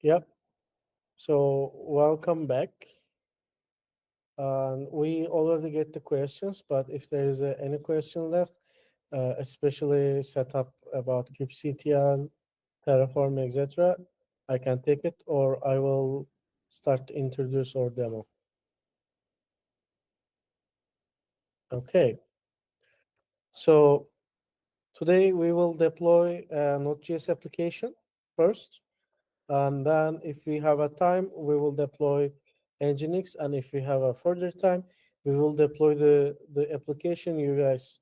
Yep. So welcome back. We already get the questions, but if there is any question left, especially setup about kubectl, Terraform, etc., I can take it, or I will start to introduce our demo. Okay. So today we will deploy a Node.js application first. And then if we have a time, we will deploy Nginx. And if we have a further time, we will deploy the application you guys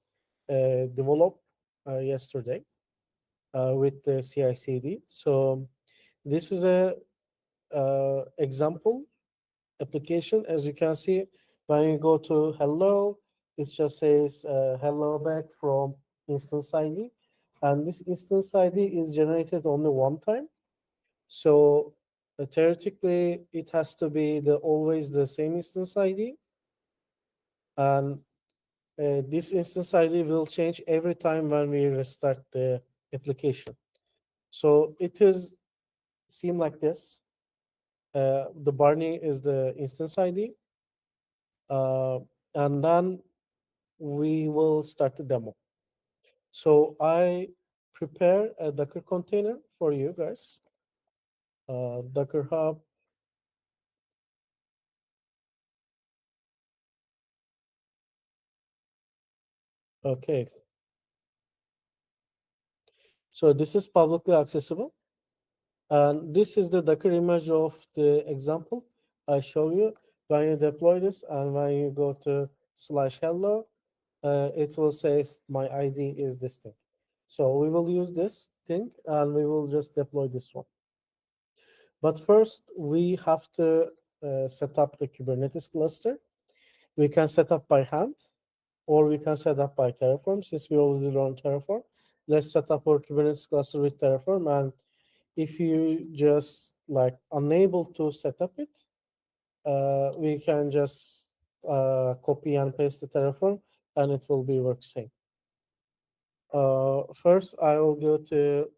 developed yesterday with the CI/CD. So this is a example application. As you can see, when you go to hello, it just says hello back from instance ID. And this instance ID is generated only one time. So theoretically, it has to be always the same instance ID, and this instance ID will change every time when we restart the application. So it is seem like this. The Barney is the instance ID, uh, and then we will start the demo. So I prepare a Docker container for you guys. Docker Hub. Okay. So this is publicly accessible. And this is the Docker image of the example I show you. When you deploy this and when you go to /hello, it will say my ID is this thing. So we will use this thing and we will just deploy this one. But first, we have to set up the Kubernetes cluster. We can set up by hand or we can set up by Terraform. Since we already run Terraform, let's set up our Kubernetes cluster with Terraform. And if you just like unable to set up it, we can just copy and paste the Terraform and it will be work same. First, I will go to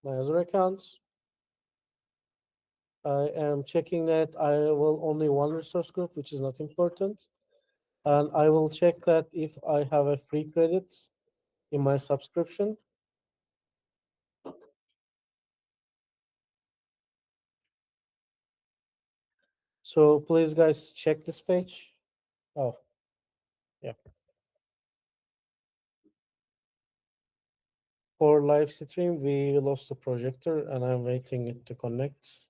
my Azure account. I am checking that I will only one resource group, which is not important. And I will check that if I have a free credit in my subscription. So please, guys, check this page. Oh, yeah. For live stream, we lost the projector and I'm waiting it to connect.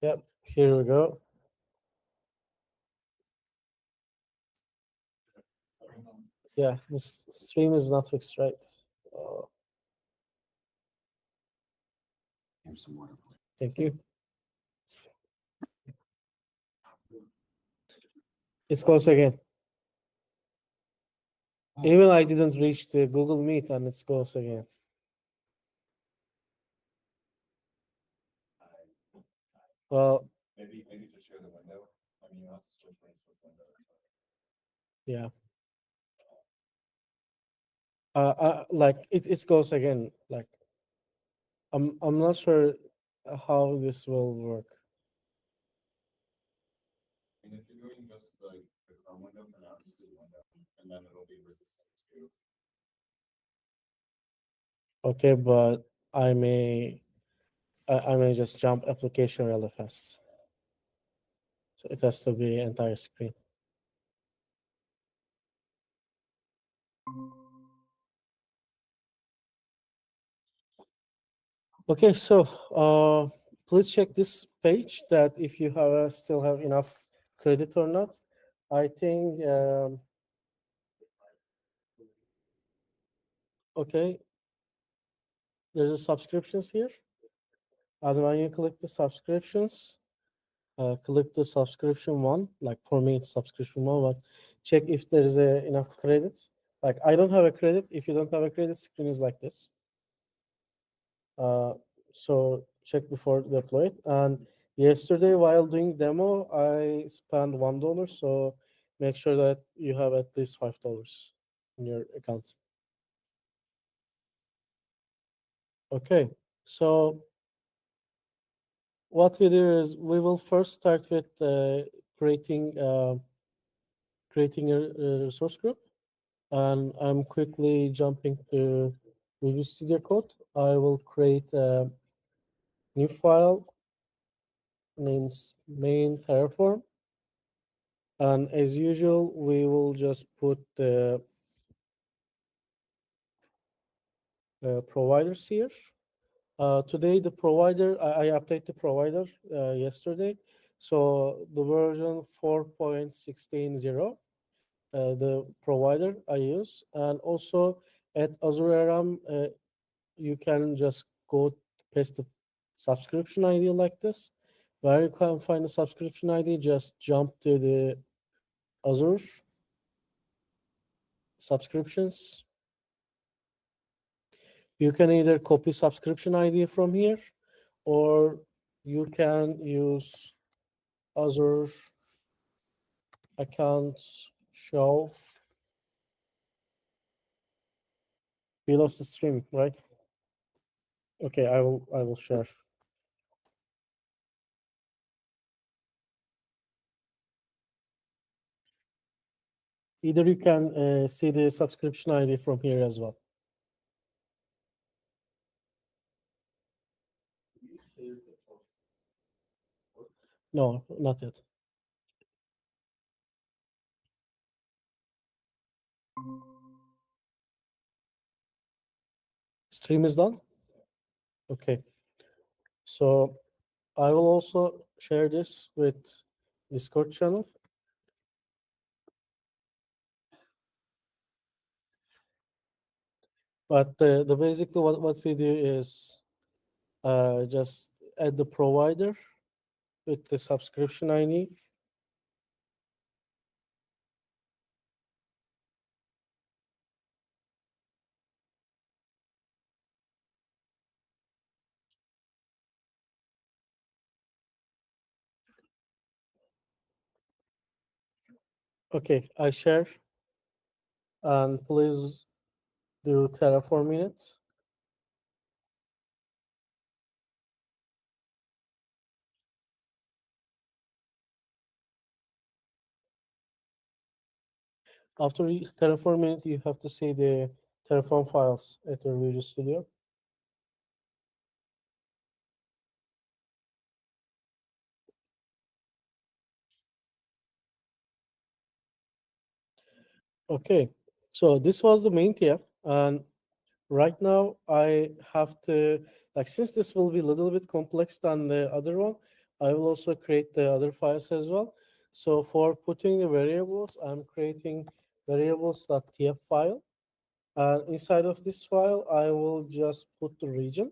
Yep, here we go. Yeah, this stream is not fixed, right? Uh, Thank you. It goes again. Even I didn't reach the Google Meet and it goes again. Well, maybe just share the window. I mean, you have to switch window. Yeah. Like it goes again. Like I'm not sure how this will work. And if you're doing just like the Chrome window, for now, just do the window, and then it'll be resistant to. Okay, but I may I may just jump application really fast. So it has to be entire screen. Okay, so please check this page that if you have still have enough credit or not. I think okay, there's a subscriptions here, and when you click the subscriptions, click the subscription one. Like for me, it's subscription one, but check if there is enough credits. Like I don't have a credit. If you don't have a credit, screen is like this. So check before deploy it. And yesterday while doing demo, I spent $1. So make sure that you have at least $5 in your account. Okay, so what we do is we will first start with creating creating a resource group, and I'm quickly jumping to Visual Studio Code. I will create a new file named main Terraform, and as usual, we will just put the providers here. Today, the provider, I update the provider yesterday. So the version 4.16.0, the provider I use. And also at Azure RAM, you can just go paste the subscription ID like this. Where you can find the subscription ID, just jump to the Azure subscriptions. You can either copy subscription ID from here, or you can use Azure accounts show below the stream, right? Okay, I will share. Either you can see the subscription ID from here as well. No, not yet. Stream is done. Okay, so I will also share this with Discord channel. But the basically what we do is just add the provider with the subscription ID. Okay, I share, and please do Terraform it. After Terraform it, you have to see the Terraform files at your Visual Studio. Okay, so this was the main tier, and right now I have to, like, since this will be a little bit complex than the other one, I will also create the other files as well. So for putting the variables, I'm creating variables.tf file. And inside of this file, I will just put the region.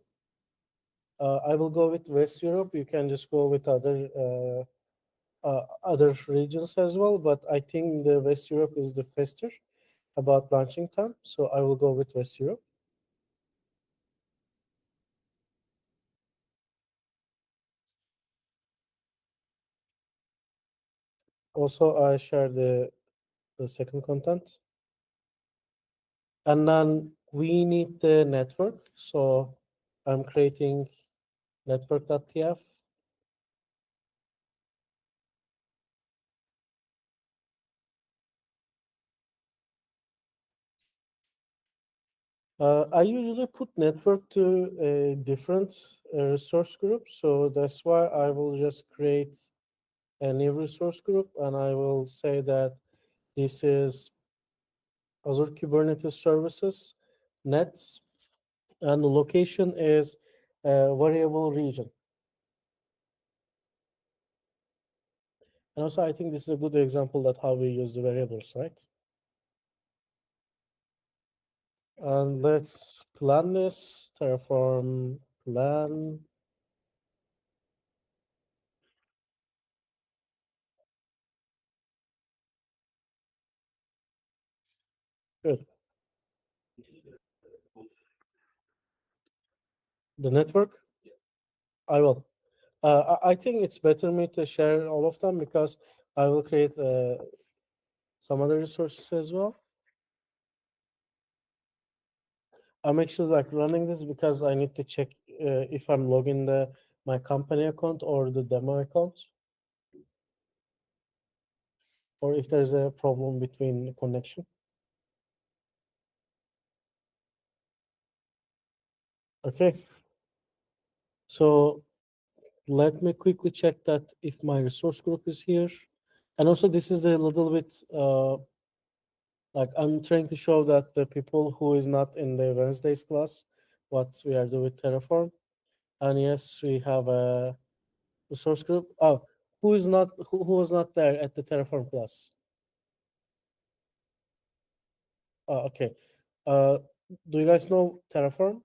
I will go with West Europe. You can just go with other regions as well, but I think the West Europe is the faster about launching time, so I will go with West Europe. Also, I share the second content. And then we need the network. So I'm creating network.tf. I usually put network to a different resource group. So that's why I will just create a new resource group, and I will say that this is Azure Kubernetes services, nets, and the location is a variable region. And also, I think this is a good example that how we use the variables, right? And let's plan this, Terraform plan. Good. The network, I will. I think it's better me to share all of them because I will create some other resources as well. I'm actually like running this because I need to check if I'm logging my company account or the demo account, or if there's a problem between connection. Okay, so let me quickly check that if my resource group is here. And also this is the little bit like I'm trying to show that the people who is not in the Wednesday's class, what we are doing with Terraform. And yes, we have a resource group. Oh, who was not there at the Terraform class? Oh, okay. Uh, do you guys know Terraform?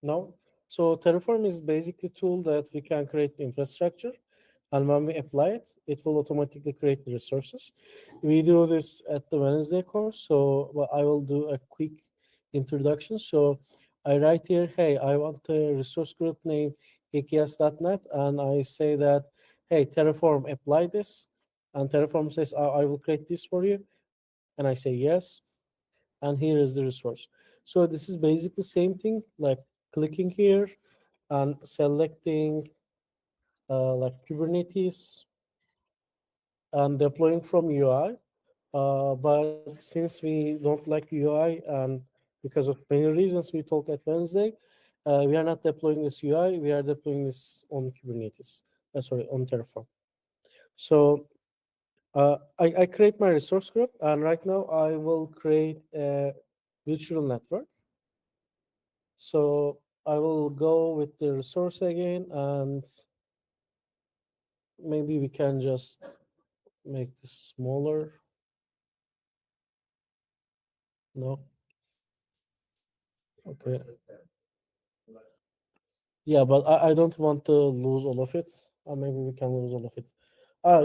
No. So Terraform is basically a tool that we can create the infrastructure, and when we apply it, it will automatically create the resources. We do this at the Wednesday course, so well, I will do a quick introduction. So I write here, hey, I want a resource group name AKS.net, and I say that, hey, Terraform, apply this, and Terraform says, I will create this for you, and I say yes, and here is the resource. So this is basically same thing, like clicking here and selecting like Kubernetes and deploying from UI. But since we don't like UI and because of many reasons we talk at Wednesday, we are not deploying this UI. We are deploying this on Kubernetes. Sorry, on Terraform. So I create my resource group, and right now I will create a virtual network. So I will go with the resource again, and maybe we can just make this smaller. No, okay. Yeah, but I don't want to lose all of it. Maybe we can lose all of it.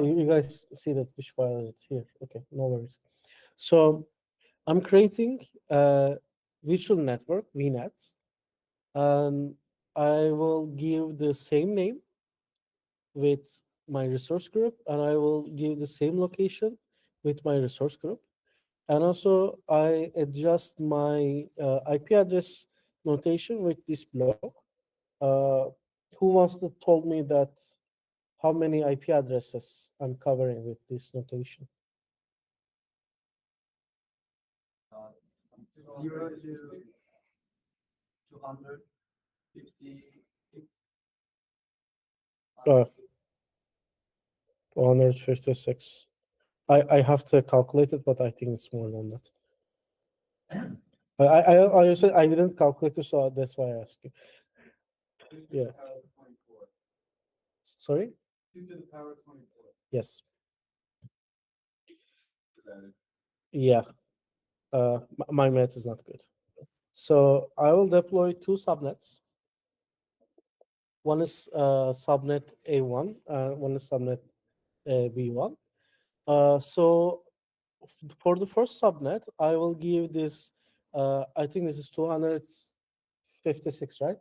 You guys see that which file is it here? Okay, no worries. So I'm creating a virtual network, VNet, and I will give the same name with my resource group, and I will give the same location with my resource group. And also I adjust my IP address notation with this block. Uh, who wants to told me that how many IP addresses I'm covering with this notation? Uh, 256. I have to calculate it, but I think it's more than that. I also I didn't calculate it, so that's why I asked you. Yeah. Sorry? Yes. Yeah. My math is not good. So I will deploy two subnets. One is subnet A1, one is subnet B1. So for the first subnet, I will give this, I think this is 256, right?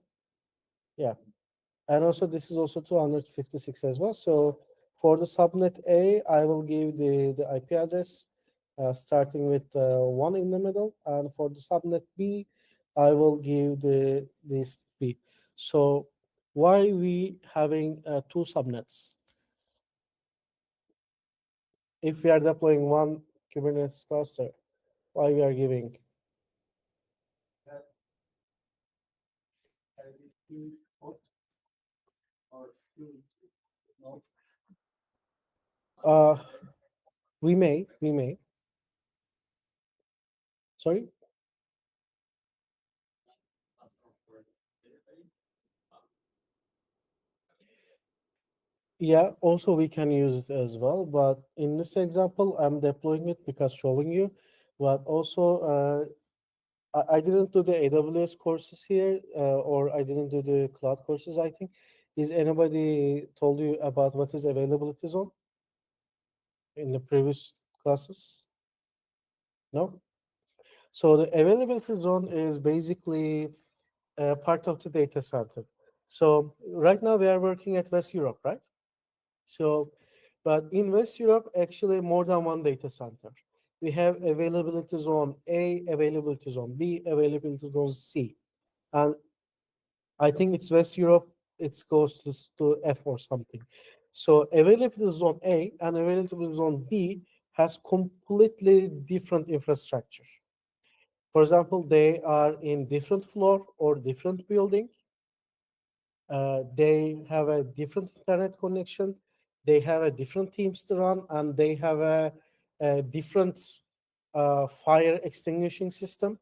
Yeah. And also this is also 256 as well. So for the subnet A, I will give the IP address starting with 1 in the middle. And for the subnet B, I will give this B. So why we having two subnets? If we are deploying one Kubernetes cluster, why we are giving? Uh, we may. Sorry. Yeah, also we can use it as well, but in this example, I'm deploying it because showing you, but also I didn't do the AWS courses here, or I didn't do the cloud courses, I think. Is anybody told you about what is availability zone in the previous classes? No? So the availability zone is basically part of the data center. So right now we are working at West Europe, right? So, but in West Europe, actually more than one data center. We have availability zone A, availability zone B, availability zone C. And I think it's West Europe. It goes to F or something. So availability zone A and availability zone B has completely different infrastructure. For example, they are in different floor or different building. They have a different internet connection. They have a different teams to run, and they have a different fire extinguishing system.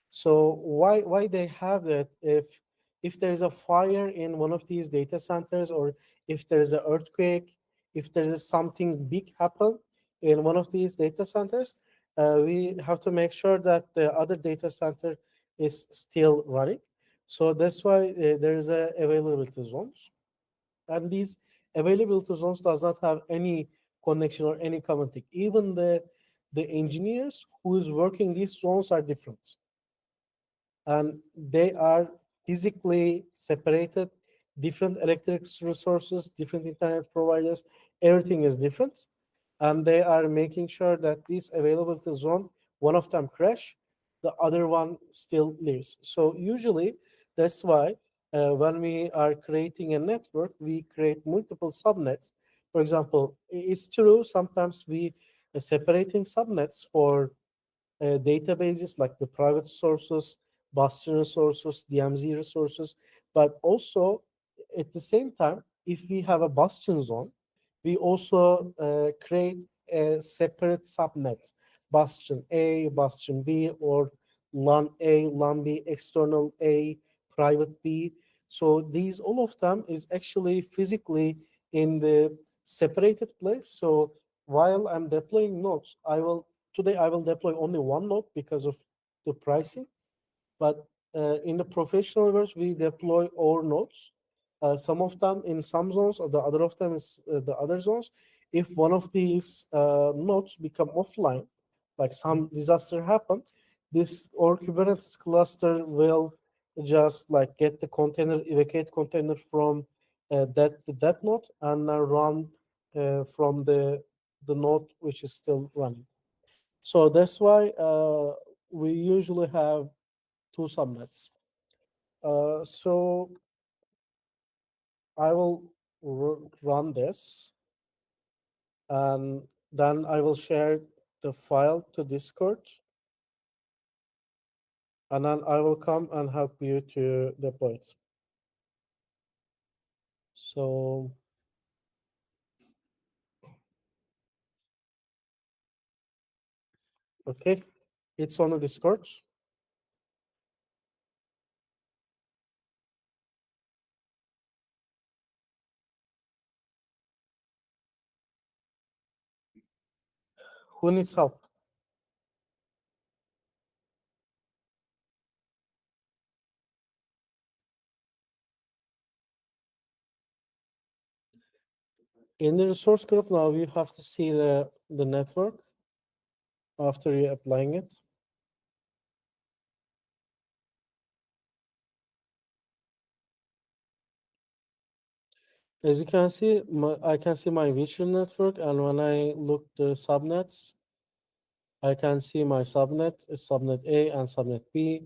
So why they have that? If there is a fire in one of these data centers, or if there is an earthquake, if there is something big happen in one of these data centers, we have to make sure that the other data center is still running. So that's why there is a availability zones, and these availability zones does not have any connection or any common thing. Even the engineers who is working these zones are different, and they are physically separated. Different electric resources, different internet providers, everything is different, and they are making sure that this availability zone, one of them crash, the other one still lives. So usually that's why when we are creating a network, we create multiple subnets. For example, it's true sometimes we separating subnets for databases like the private sources, Bastion resources, DMZ resources, but also at the same time, if we have a Bastion zone, we also create a separate subnet, Bastion A, Bastion B, or LAN A, LAN B, external A, private B. So these, all of them is actually physically in the separated place. So while I'm deploying nodes, today I will deploy only one node because of the pricing, but in the professional version, we deploy all nodes. Some of them in some zones, or the other of them is the other zones. If one of these nodes become offline, like some disaster happen, this or Kubernetes cluster will just like get the container, evacuate container from that node, and run from the node which is still running. So that's why we usually have two subnets. So I will run this, and then I will share the file to Discord, and then I will come and help you to deploy it. So, okay, it's on the Discord. Who needs help? In the resource group now, you have to see the network after you're applying it. As you can see, I can see my virtual network, and when I look the subnets, I can see my subnet is subnet A and subnet B.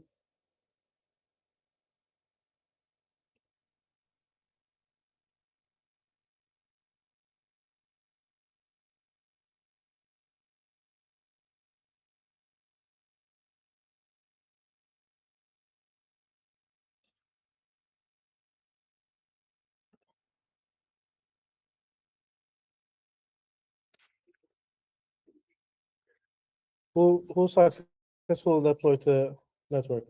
Who successfully deployed the network?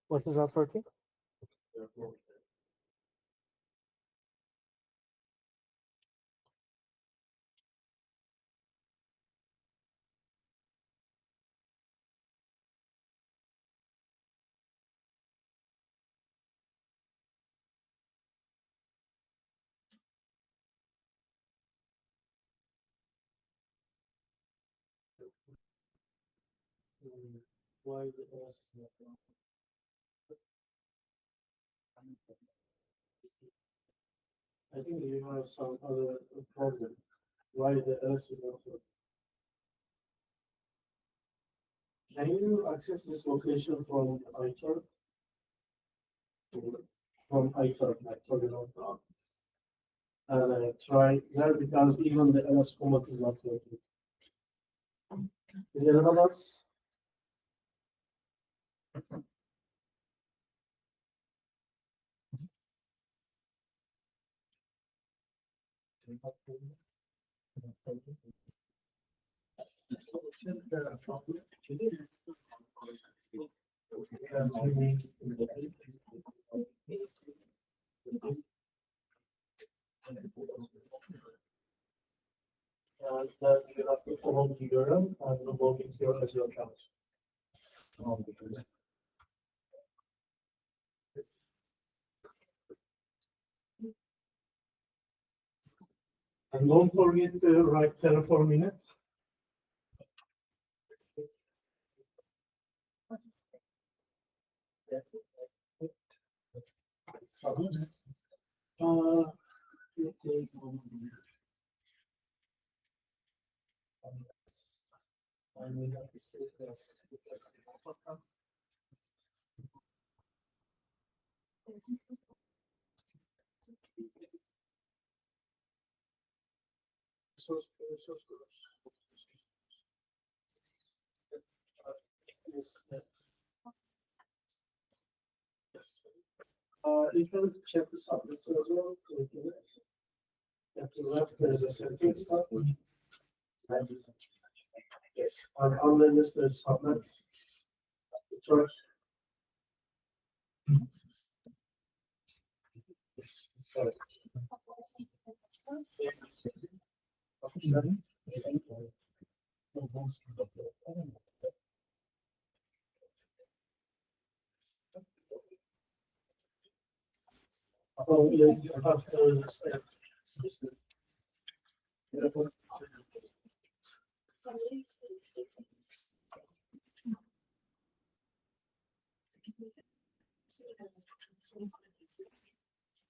What is networking? Why I think you have some other problem. Why the else is not working? Can you access this location from iTorrent? From iTorrent, like terminal docs. And try there because even the ls command is not working. Is anyone else? And then you have to follow the URL and log into your Azure account. And don't forget to write Terraform in it. Submits. It is on and we have to say this. Source code. Yes. You can check the subnets as well. At the left, there is a setting stuff. Yes. And under this, there's subnets. Yes. Oh, you have to understand.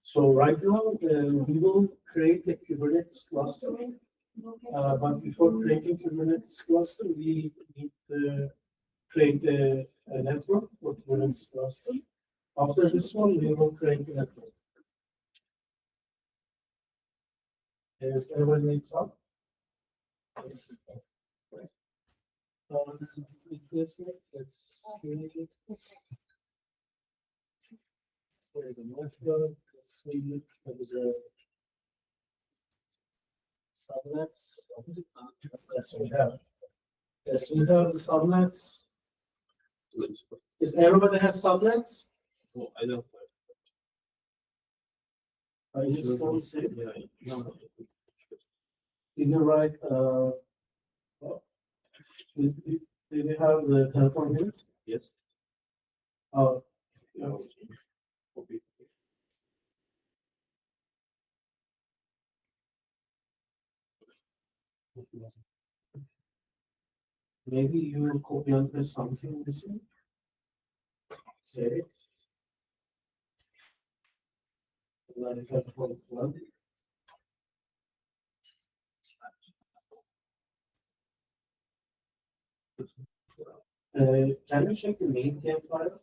So right now, we will create a Kubernetes cluster. But before creating Kubernetes cluster, we need to create a network for Kubernetes cluster. After this one, we will create a network. Does everyone need some? Let's create it. There's a network. Let's see. There's a subnets. Yes, we have. Yes, we have the subnets. Is everybody has subnets? Oh, I don't. I just don't see. Yeah. Did you write? Did you have the Terraform unit? Yes. Oh, yeah. Okay. Maybe you will copy and paste something missing. Save it. Can you check the main temp file?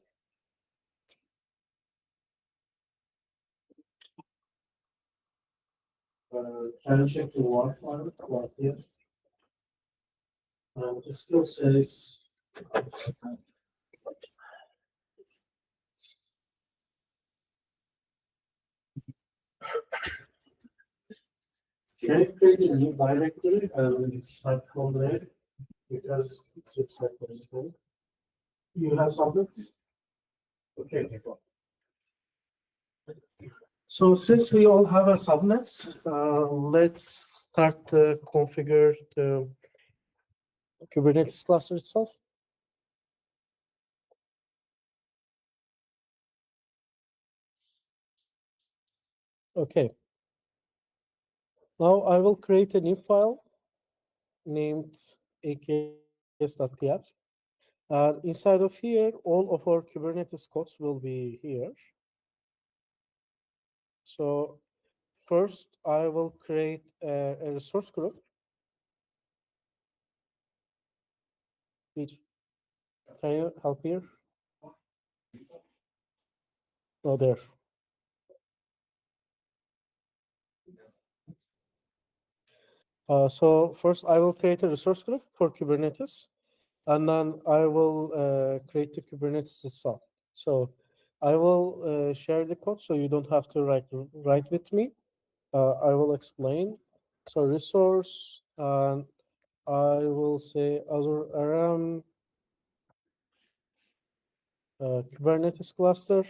Can you check the WAR file? Right here. It still says. Can you create a new directory and start from there? Because it seems like there's one. You have subnets? Okay. So since we all have a subnets, let's start to configure the Kubernetes cluster itself. Okay. Now I will create a new file named aks.tf. Inside of here, all of our Kubernetes codes will be here. So first I will create a resource group. Which can you help here? Oh, there. So first I will create a resource group for Kubernetes, and then I will create the Kubernetes itself. So I will share the code, so you don't have to write with me. I will explain. So resource, and I will say Azure RM Kubernetes cluster,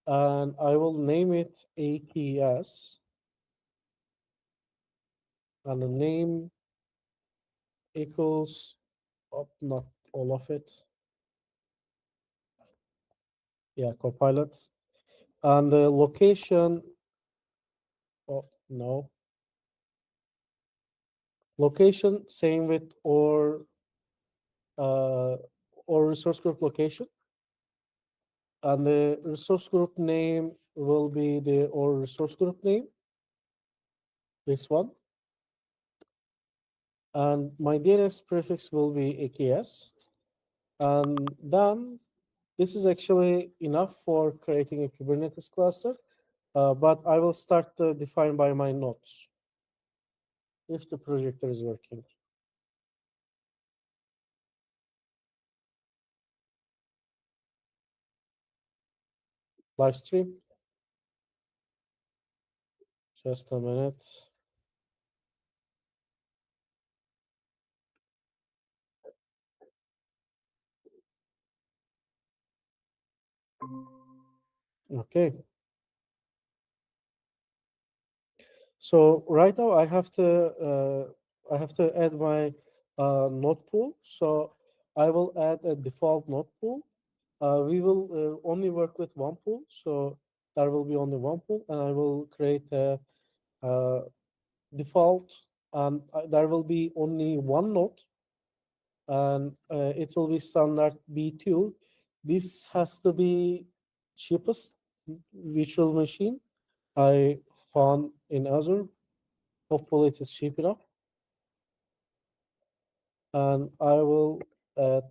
and I will name it ATS, and the name equals, oh, not all of it. Yeah, Copilot. And the location, oh, no. Location, same with uh, or resource group location. And the resource group name will be the or resource group name, this one. And my DNS prefix will be AKS. And then this is actually enough for creating a Kubernetes cluster, but I will start to define by my nodes if the projector is working. Live stream. Just a minute. Okay. So right now I have to add my node pool. So I will add a default node pool. We will only work with one pool, so there will be only one pool, and I will create a default, and there will be only one node, and it will be standard B2. This has to be cheapest virtual machine I found in Azure. Hopefully it is cheap enough. And I will add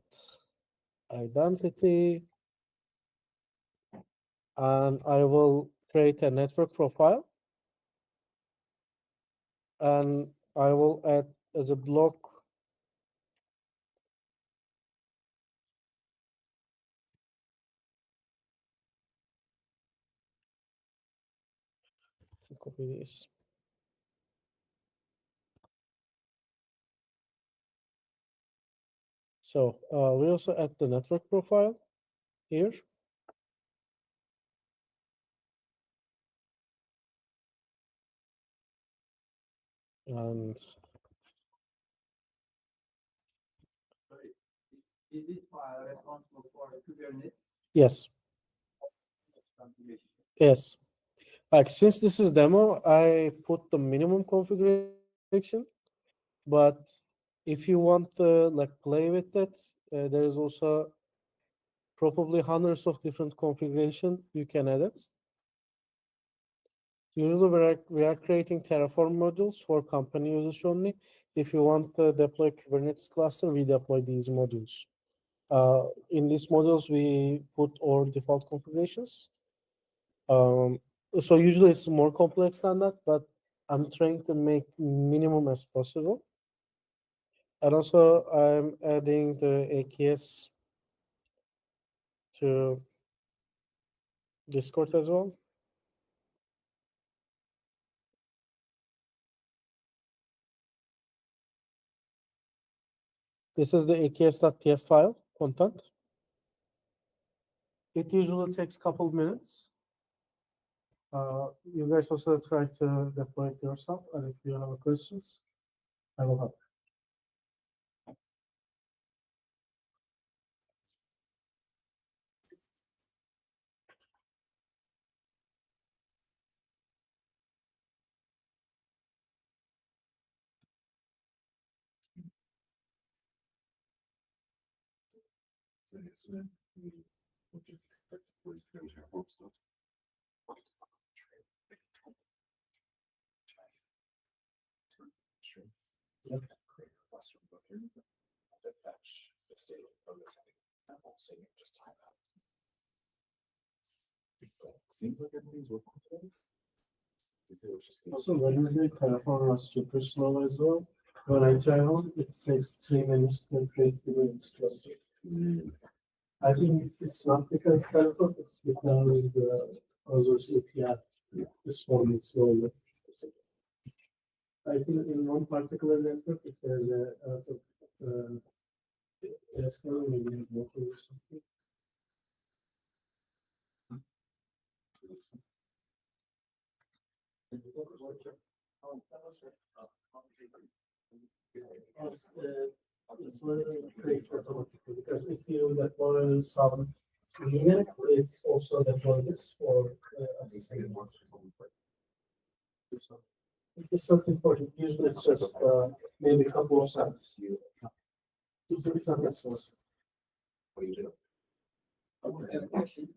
identity, and I will create a network profile, and I will add as a block copy this. So we also add the network profile here. And Is it responsible for Kubernetes yes, configuration? yes. Like since this is demo, I put the minimum configuration, but if you want to like play with that, there is also probably hundreds of different configuration you can edit. Usually we are creating Terraform modules for company users only. If you want to deploy Kubernetes cluster, we deploy these modules. In these modules, we put our default configurations. So usually it's more complex than that, but I'm trying to make minimum as possible. And also I'm adding the AKS to Discord as well. This is the aks.tf file content. It usually takes a couple minutes. You guys also try to deploy it yourself, and if you have questions, I will help. Yep. Create a cluster book here. To fetch the state of this example, so you can just type out. Seems like everything's working today. Also, Wednesday Terraform was super slow as well. When I try on, it takes 3 minutes to create the minutes cluster. I think it's not because Terraform, it's because the Azure's API is forming slowly. I think in one particular network, it has a out of maybe a motor or something. It's very great automatically because if you deploy some unit, it's also deployed this for it's something important. Usually it's just maybe a couple of cents. It's not expensive. What do you do? I have a question.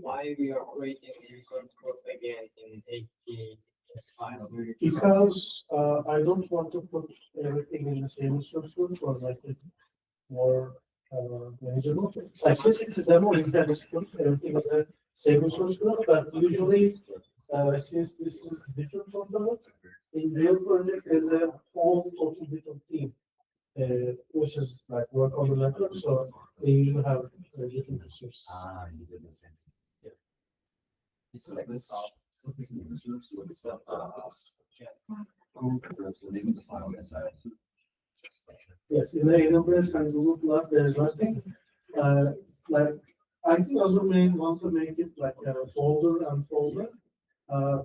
Why we are creating a source code again in 80 file? Because I don't want to put everything in the same source code or like it more manageable. Like since it is demo, you can just put everything in the same source code, but usually since this is different from that, in real project there's a whole total different team, which is like work on the network, so they usually have different resources. You did the same. Yeah. It's like this. Yes, in the AWS and Google Cloud, there's nothing. Like I think Azure may want to make it like a folder and folder,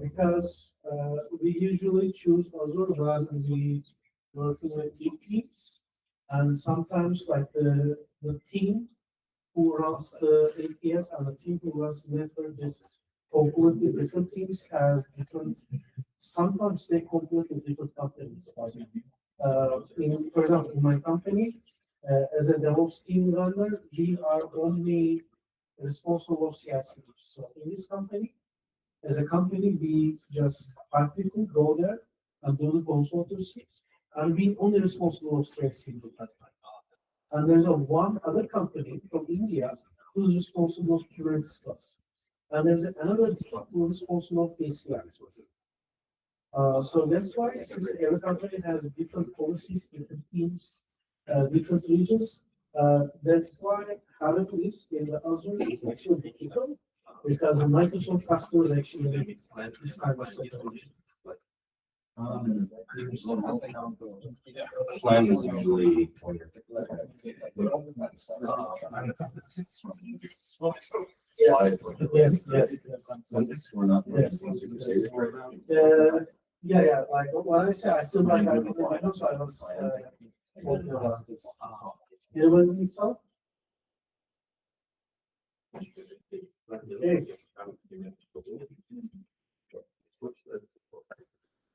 because we usually choose Azure when we working with big teams, and sometimes like the team who runs the APS and the team who runs the network is completely different teams has different. Sometimes they completely different companies. For example, in my company, as a DevOps team runner, we are only responsible of CI/CD. So in this company, as a company, we just 5 people go there and do the consultancy, and we only responsible of CI/CD. And there's one other company from India who's responsible for Kubernetes class. And there's another team who's responsible for ACI. So that's why since every company has different policies, different teams, different regions, that's why having this in the Azure is actually difficult because the Microsoft customers actually need this kind of separation. Plan is usually. Yes, yes. Since we're not. Yes. Yeah, like what I say, I feel like I know, so I was talking about this. Anyone need some? Okay.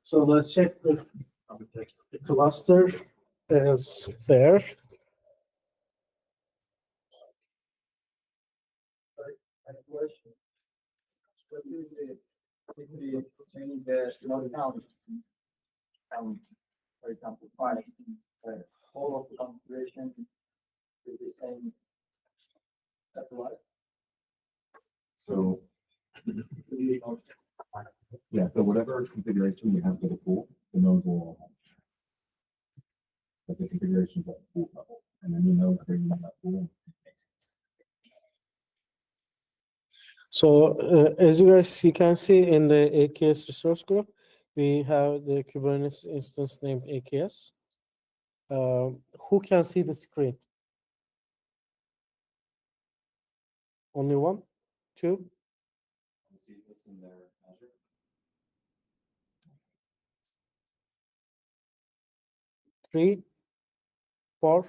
So let's check if the cluster is there. I have a question. What is it if we change the node count from, for example, 5, all of the configurations with the same? That's what? So. Yeah, so whatever configuration we have for the pool, the nodes will all have. That's the configurations at the pool level, and then you know bringing that pool. So as you can see in the AKS resource group, we have the Kubernetes instance named AKS. Who can see the screen? Only one? Two? Sees this in their Azure. 3, 4?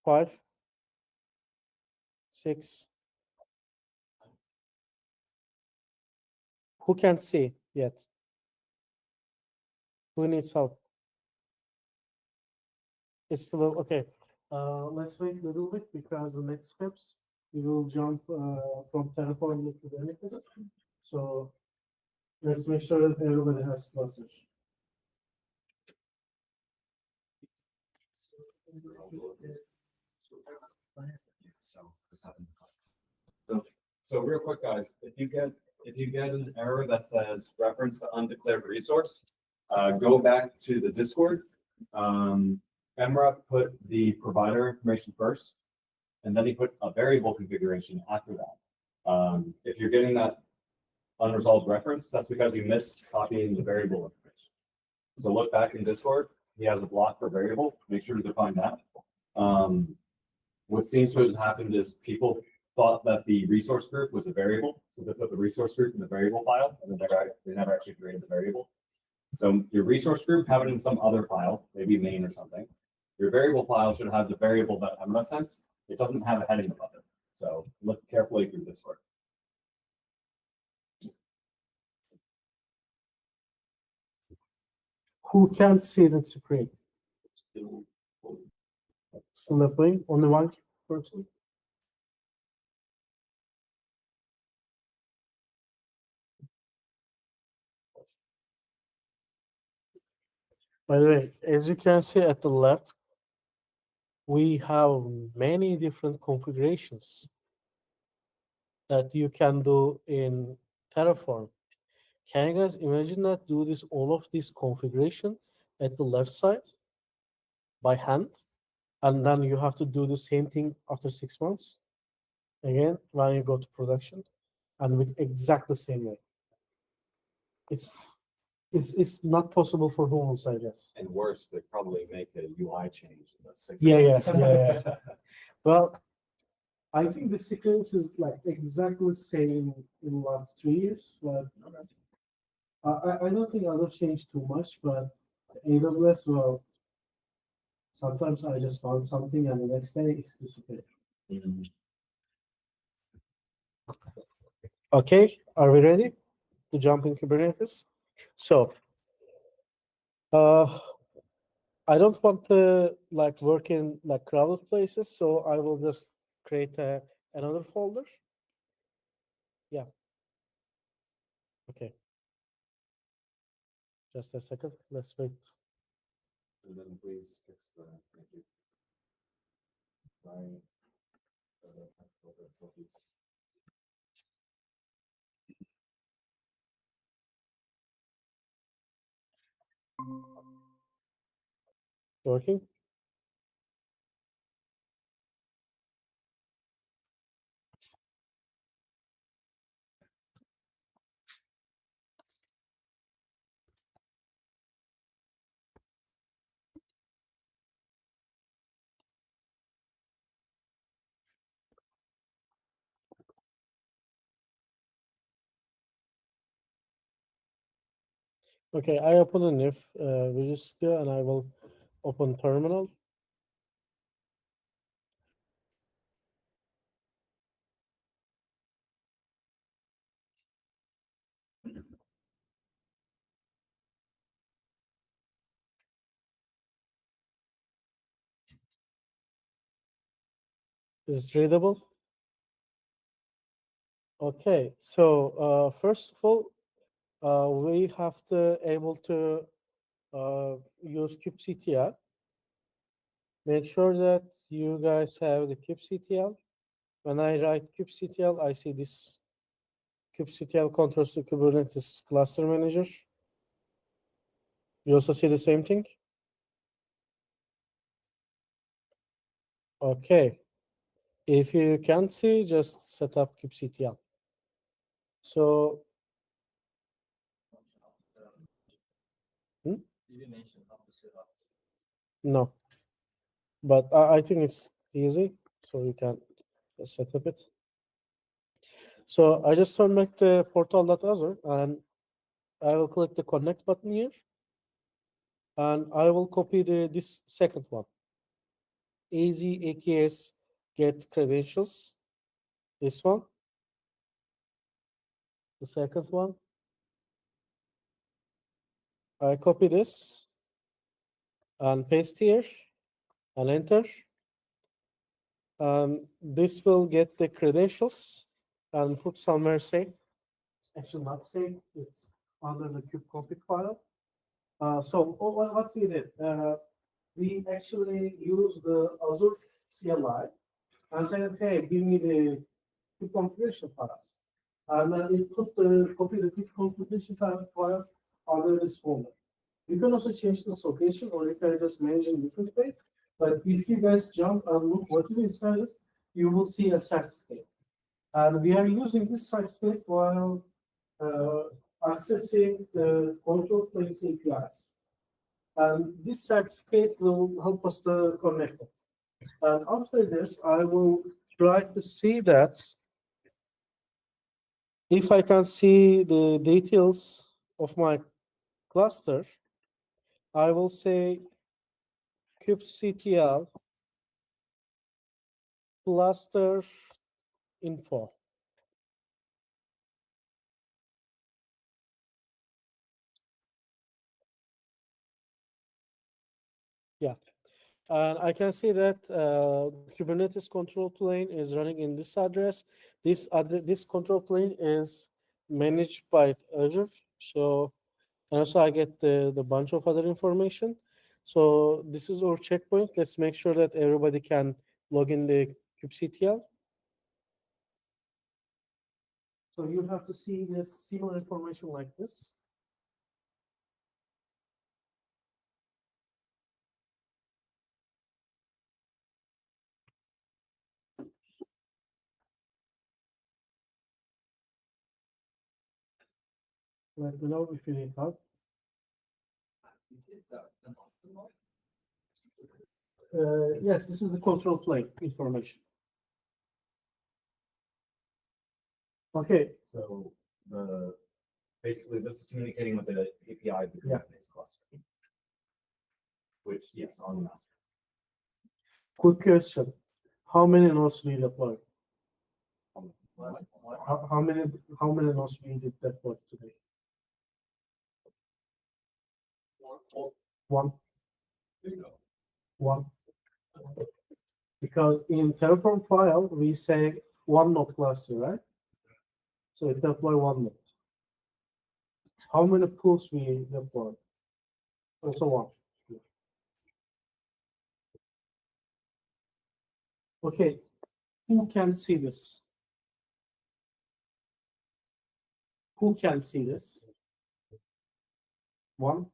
5? 6? Who can't see yet? Who needs help? It's still okay. Let's wait a little bit because the next steps we will jump from Terraform to Kubernetes. So Let's make sure that everybody has cluster. So this happened. So real quick, guys, if you get an error that says reference to undeclared resource, go back to the Discord. Emra put the provider information first, and then he put a variable configuration after that. If you're getting that unresolved reference, that's because you missed copying the variable information. So look back in Discord. He has a block for variable. Make sure to define that. What seems to have happened is people thought that the resource group was a variable, so they put the resource group in the variable file, and then they never actually created the variable. So your resource group, have it in some other file, maybe main or something. Your variable file should have the variable that Emma sent. It doesn't have a heading above it. So look carefully through this work. Who can't see the screen? Still playing? Only one person? By the way, as you can see at the left, we have many different configurations that you can do in Terraform. Can you guys imagine that do this all of this configuration at the left side by hand, and then you have to do the same thing after 6 months again when you go to production, and with exactly the same way. It's not possible for humans, I guess. And worse, they probably make a UI change in those 6 Yeah, months. yeah. Well, I think the sequence is like exactly same in the last 3 years, but I don't think others changed too much. But AWS, well, sometimes I just found something and the next day it's disappeared. Mhm. Okay, are we ready to jump in Kubernetes? So, I don't want to like work in like crowded places, so I will just create another folder. Yeah. Okay. Just a second. Let's wait. And then please fix the, thank you. Right. Working. Okay, I open a NIF Visual Studio and I will open terminal. Is it readable? Okay, so first of all, we have to able to use kubectl. Make sure that you guys have the kubectl. When I write kubectl, I see this kubectl controls to Kubernetes cluster manager. You also see the same thing? Okay. If you can't see, just set up kubectl. So, You didn't mention how to set up. no. But I think it's easy, so you can just set up it. So I just turn back the portal.other and I will click the connect button here. And I will copy this second one. Easy AKS get credentials. This one. The second one. I copy this and paste here and enter. And this will get the credentials and put somewhere safe. It's actually not safe. It's under the kubeconfig file. So what we did, we actually used the Azure CLI and said, hey, give me the kube configuration files. And then it put the copy the kube configuration files under this folder. You can also change this location, or you can just manage in different way. But if you guys jump and look what is inside it, you will see a certificate. And we are using this certificate while accessing the control planes APIs. And this certificate will help us to connect it. And after this, I will try to see that if I can see the details of my cluster, I will say kubectl cluster info. Yeah, and I can see that Kubernetes control plane is running in this address. This control plane is managed by Azure. So, and also I get the bunch of other information. So this is our checkpoint. Let's make sure that everybody can log in the kubectl. So you have to see this similar information like this. Let me know if you need help. Yes, this is the control plane information. Okay, So basically this is communicating with the API of the Yeah. Kubernetes cluster. Which, yes, on the master. quick question. How many nodes do you deploy? What? How many nodes we did deploy today? One. One. Because in Terraform file, we say one node cluster, right? So it deploy one node. How many pools we deploy? Also one. Okay, who can see this? Who can see this? One.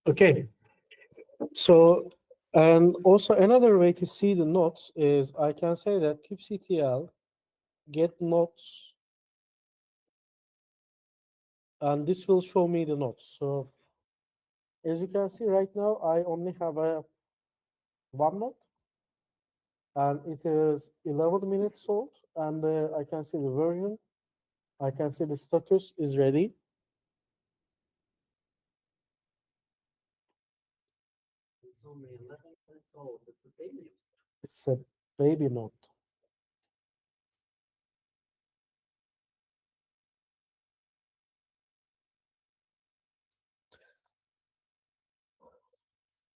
Okay. So, and also another way to see the nodes is I can say that kubectl get nodes, and this will show me the nodes. So, as you can see right now, I only have a one node, and it is 11 minutes old, and I can see the version. I can see the status is ready. It's only 11 minutes old. It's a baby. It's a baby node.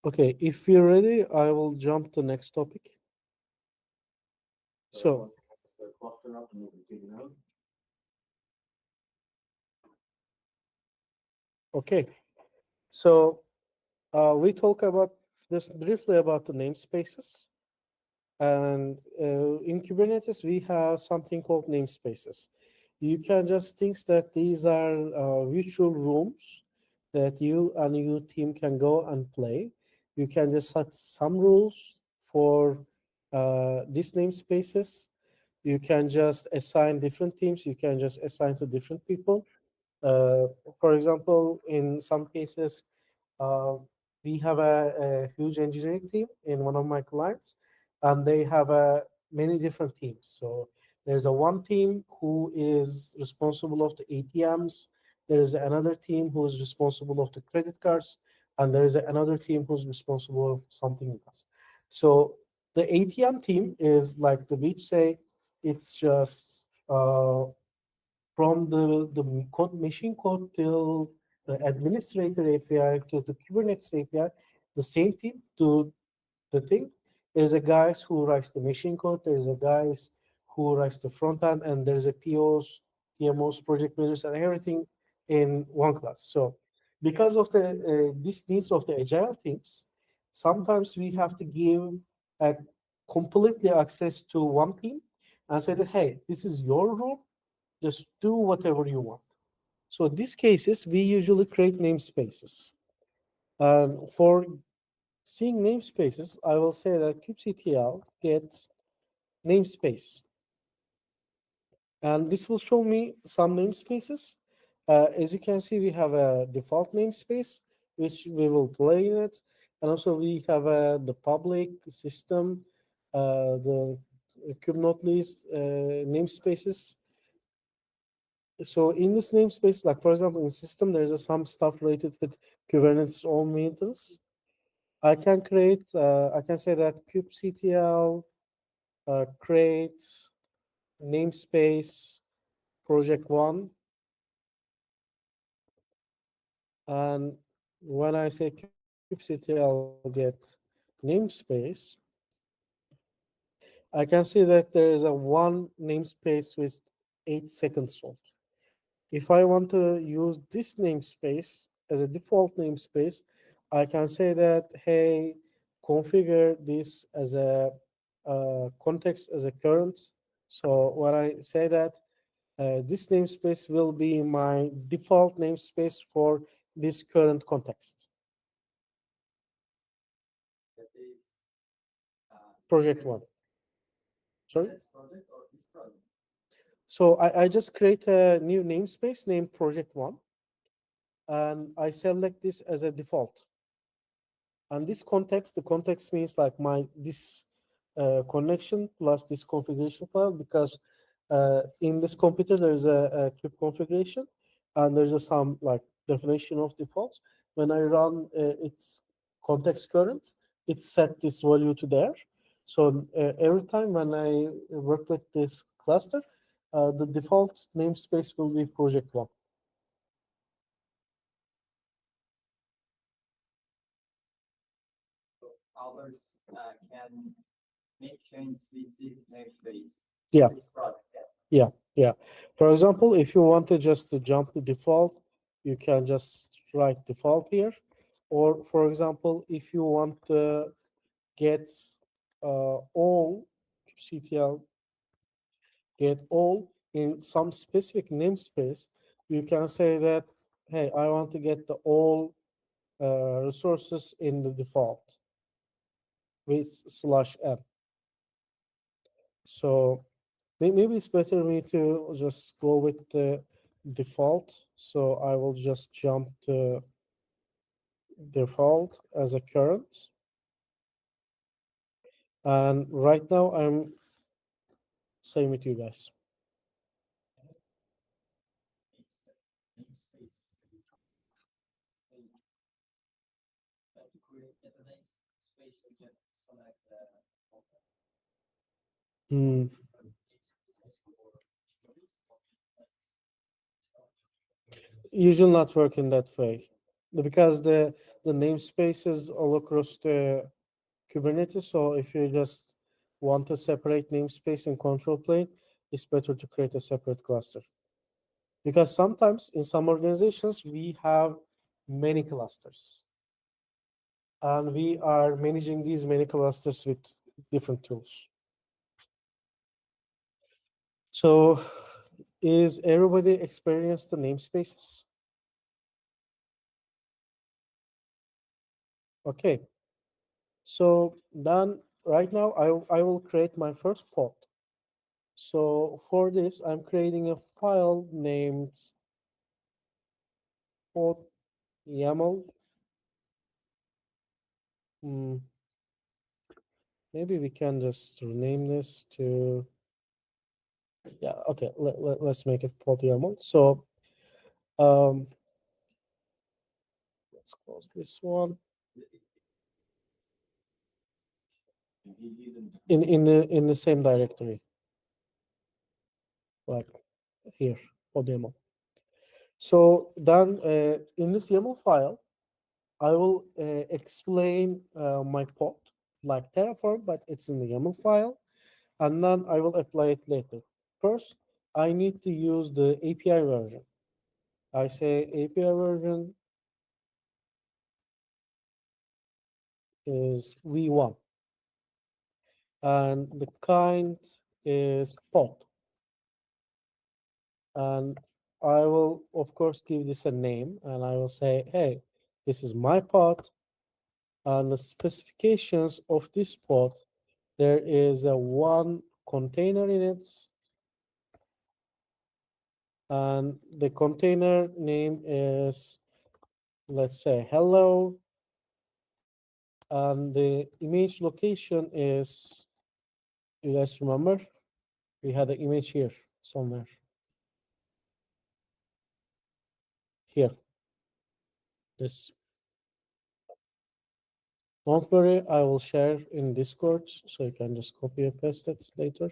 Okay, if you're ready, I will jump to the next topic. So, the cluster up and move it to the node. okay, so we talk about this briefly about the namespaces. And in Kubernetes, we have something called namespaces. You can just think that these are virtual rooms that you and your team can go and play. You can just set some rules for these namespaces. You can just assign different teams. You can just assign to different people. For example, in some cases, uh, we have a huge engineering team in one of my clients, and they have many different teams. So there's a one team who is responsible of the ATMs. There is another team who is responsible of the credit cards, and there is another team who's responsible of something else. So the ATM team is like the beach say, it's just from the code, machine code till the administrator API to the Kubernetes API, the same team do the thing. There's a guys who writes the machine code. There's a guys who writes the front end, and there's a POs, PMOs, project managers, and everything in one class. So because of the these needs of the agile teams, sometimes we have to give a completely access to one team and say that, hey, this is your role, just do whatever you want. So these cases, we usually create namespaces. And for seeing namespaces, I will say that kubectl gets namespace. And this will show me some namespaces. As you can see, we have a default namespace, which we will play in it. And also we have the public system, the Kubernetes namespaces. So in this namespace, like for example, in system, there's some stuff related with Kubernetes own maintenance. I can say that kubectl create namespace project one. And when I say kubectl get namespace, I can see that there is a one namespace with 8 seconds old. If I want to use this namespace as a default namespace, I can say that, hey, configure this as a context as a current. So when I say that, this namespace will be my default namespace for this current context. That is, Project one. Sorry? this project or this project? So I just create a new namespace named project one, and I select this as a default. And this context, the context means like this connection plus this configuration file, because in this computer there's a kube configuration and there's some like definition of defaults. When I run its context current, it set this value to there. So every time when I work with this cluster, the default namespace will be project one. So others can make changes with this namespace. Yeah. This project, Yeah. For example, if you want to just to jump to default, you can just write default here. Or for example, if you want to get all CTL, get all in some specific namespace, you can say that, hey, I want to get the all resources in the default with /n. So maybe it's better me to just go with the default. So I will just jump to default as a current. And right now I'm saying with you guys. namespace. To create a namespace, you can select Hmm. Usually not work in that way because the namespaces all across the Kubernetes. So if you just want a separate namespace and control plane, it's better to create a separate cluster. Because sometimes in some organizations, we have many clusters. And we are managing these many clusters with different tools. So is everybody experienced the namespaces? Okay. So then right now I will create my first pod. So for this, I'm creating a file named pod YAML. Maybe we can just rename this to, yeah, okay, let's make it pod YAML. So let's close this one. In the same directory, like here, pod YAML. So then in this YAML file, I will explain my pod like Terraform, but it's in the YAML file, and then I will apply it later. First, I need to use the API version. I say API version is v1, and the kind is pod. And I will, of course, give this a name, and I will say, hey, this is my pod, and the specifications of this pod, there is a one container in it, and the container name is, let's say, hello, and the image location is, you guys remember? We had the image here somewhere. Here. This. Don't worry, I will share in Discord, so you can just copy and paste it later.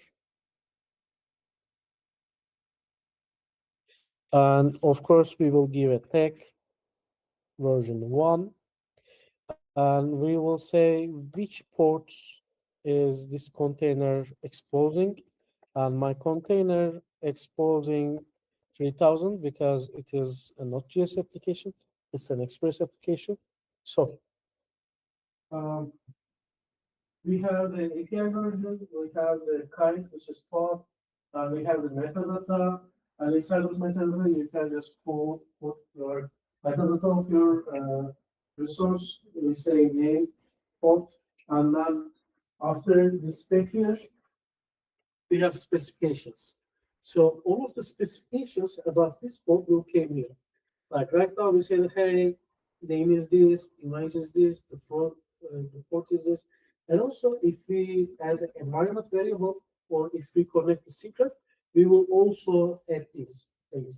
And of course, we will give a tag version 1, and we will say which ports is this container exposing. And my container exposing 3000 because it is a Node.js application. It's an Express application. So we have the API version, we have the kind, which is pod, and we have the metadata. And inside of metadata, you can just put your metadata of your resource. We say name, pod, and then after the spec here, we have specifications. So all of the specifications about this pod will came here. Like right now, we say, hey, name is this, image is this, the port is this. And also, if we add an environment variable or if we connect the secret, we will also add this later.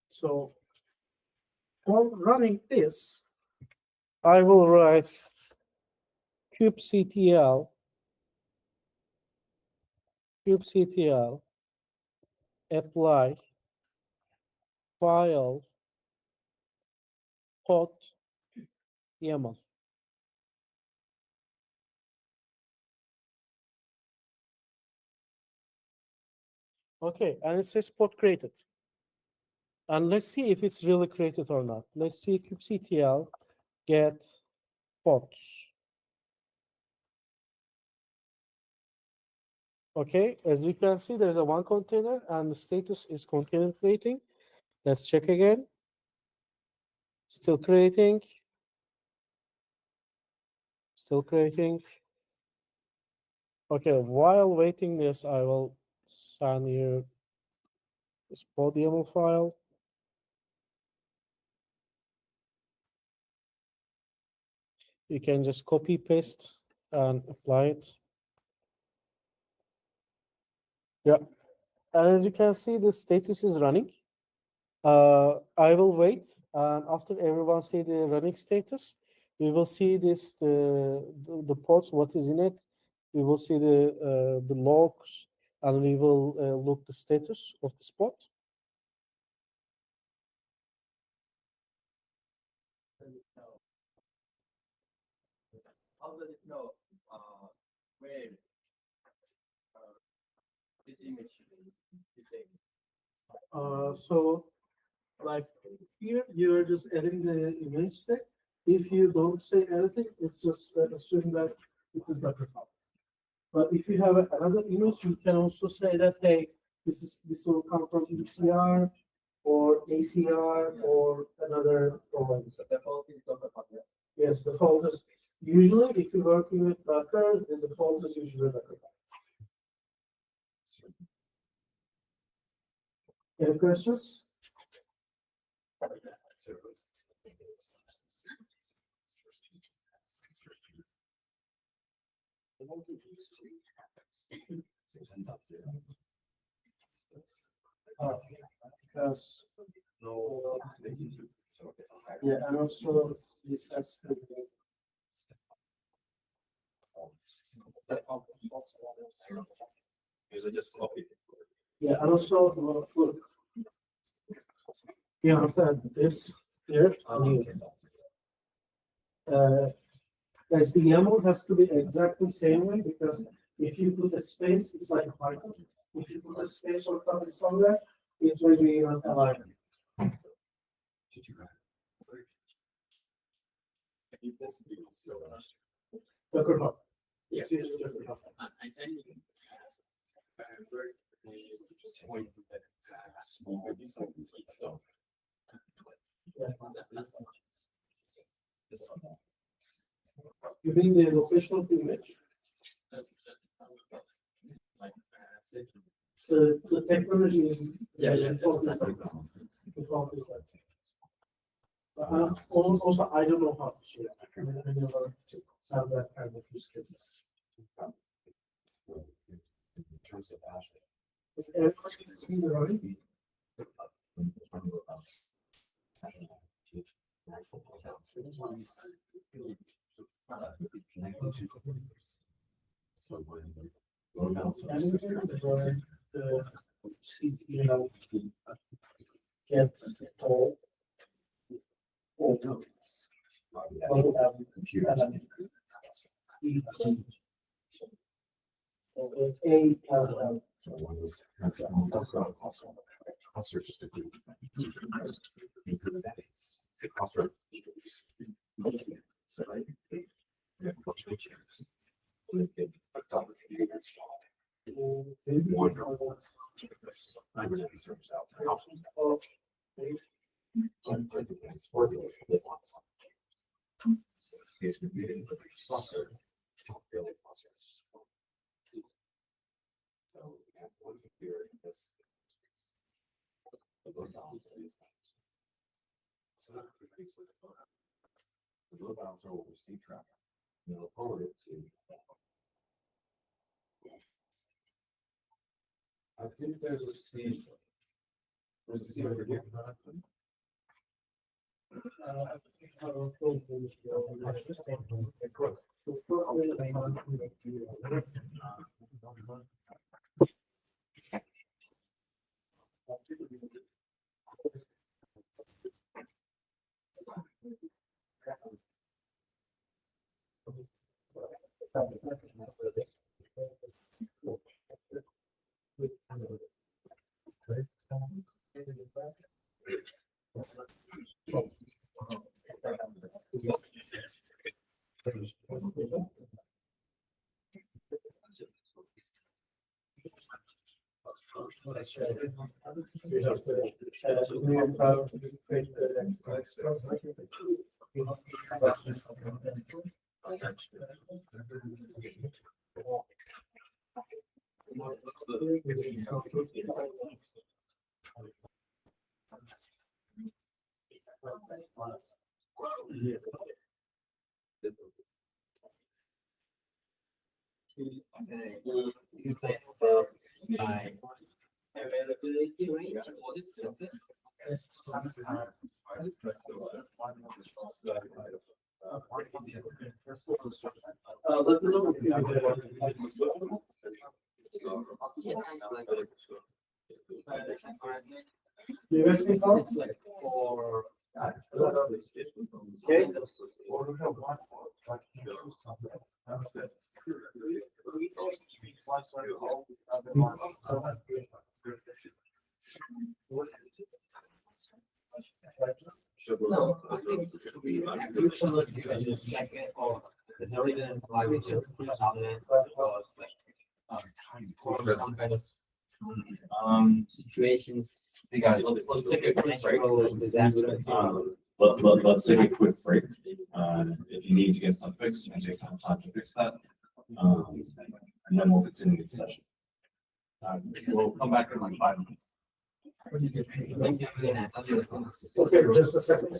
So for running this, I will write kubectl apply file pod YAML. Okay, and it says pod created. And let's see if it's really created or not. Let's see kubectl get pods. Okay, as you can see, there's a one container and the status is container creating. Let's check again. Still creating. Still creating. Okay, while waiting this, I will send you this pod YAML file. You can just copy paste and apply it. Yeah, and as you can see, the status is running. I will wait, and after everyone see the running status, we will see this the pods, what is in it. We will see the logs, and we will look the status of the spot. How does it know where this image is taken? So like here, you're just adding the image tag. If you don't say anything, it's just assuming that it is the performance. But if you have another image, you can also say that, hey, this will come from ECR or ACR or another provider. The default is Docker Hub. Yes, the default is usually if you're working with Docker, the default is usually Docker. Any questions? Because yeah, and also this has to be Usually just copy. yeah, and also look, You have to add this here. As the YAML has to be exactly the same way, because if you put a space, it's like Python. If you put a space or something somewhere, it will be aligned. Yes. You mean the location of the image? The technology is default is that. Also, I don't know how to share. I never have that kind of use cases. In terms of Azure. Is everybody seeing the running? So when Get all. So one was cluster just a group. Kubernetes. It's a cluster. So right. We have virtual chairs. One Kubernetes serves out. Space computing cluster. Really cluster. So we have one computer in this space. The load balancer is so that replaces with the load. The load balancer will receive traffic and it'll forward it to. I think there's a C. There's a C over here. Availability range. Let me know if you have USB card or okay. No, I think it should be like usually you can use second or the reason why we should put on it because for some kind of situations. Hey guys, let's take a quick break. Natural disaster. Let's take a quick break. If you need to get stuff fixed, you can take time to fix that. And then we'll continue the session. We'll come back in like 5 minutes. Okay, just a second.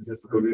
Just go to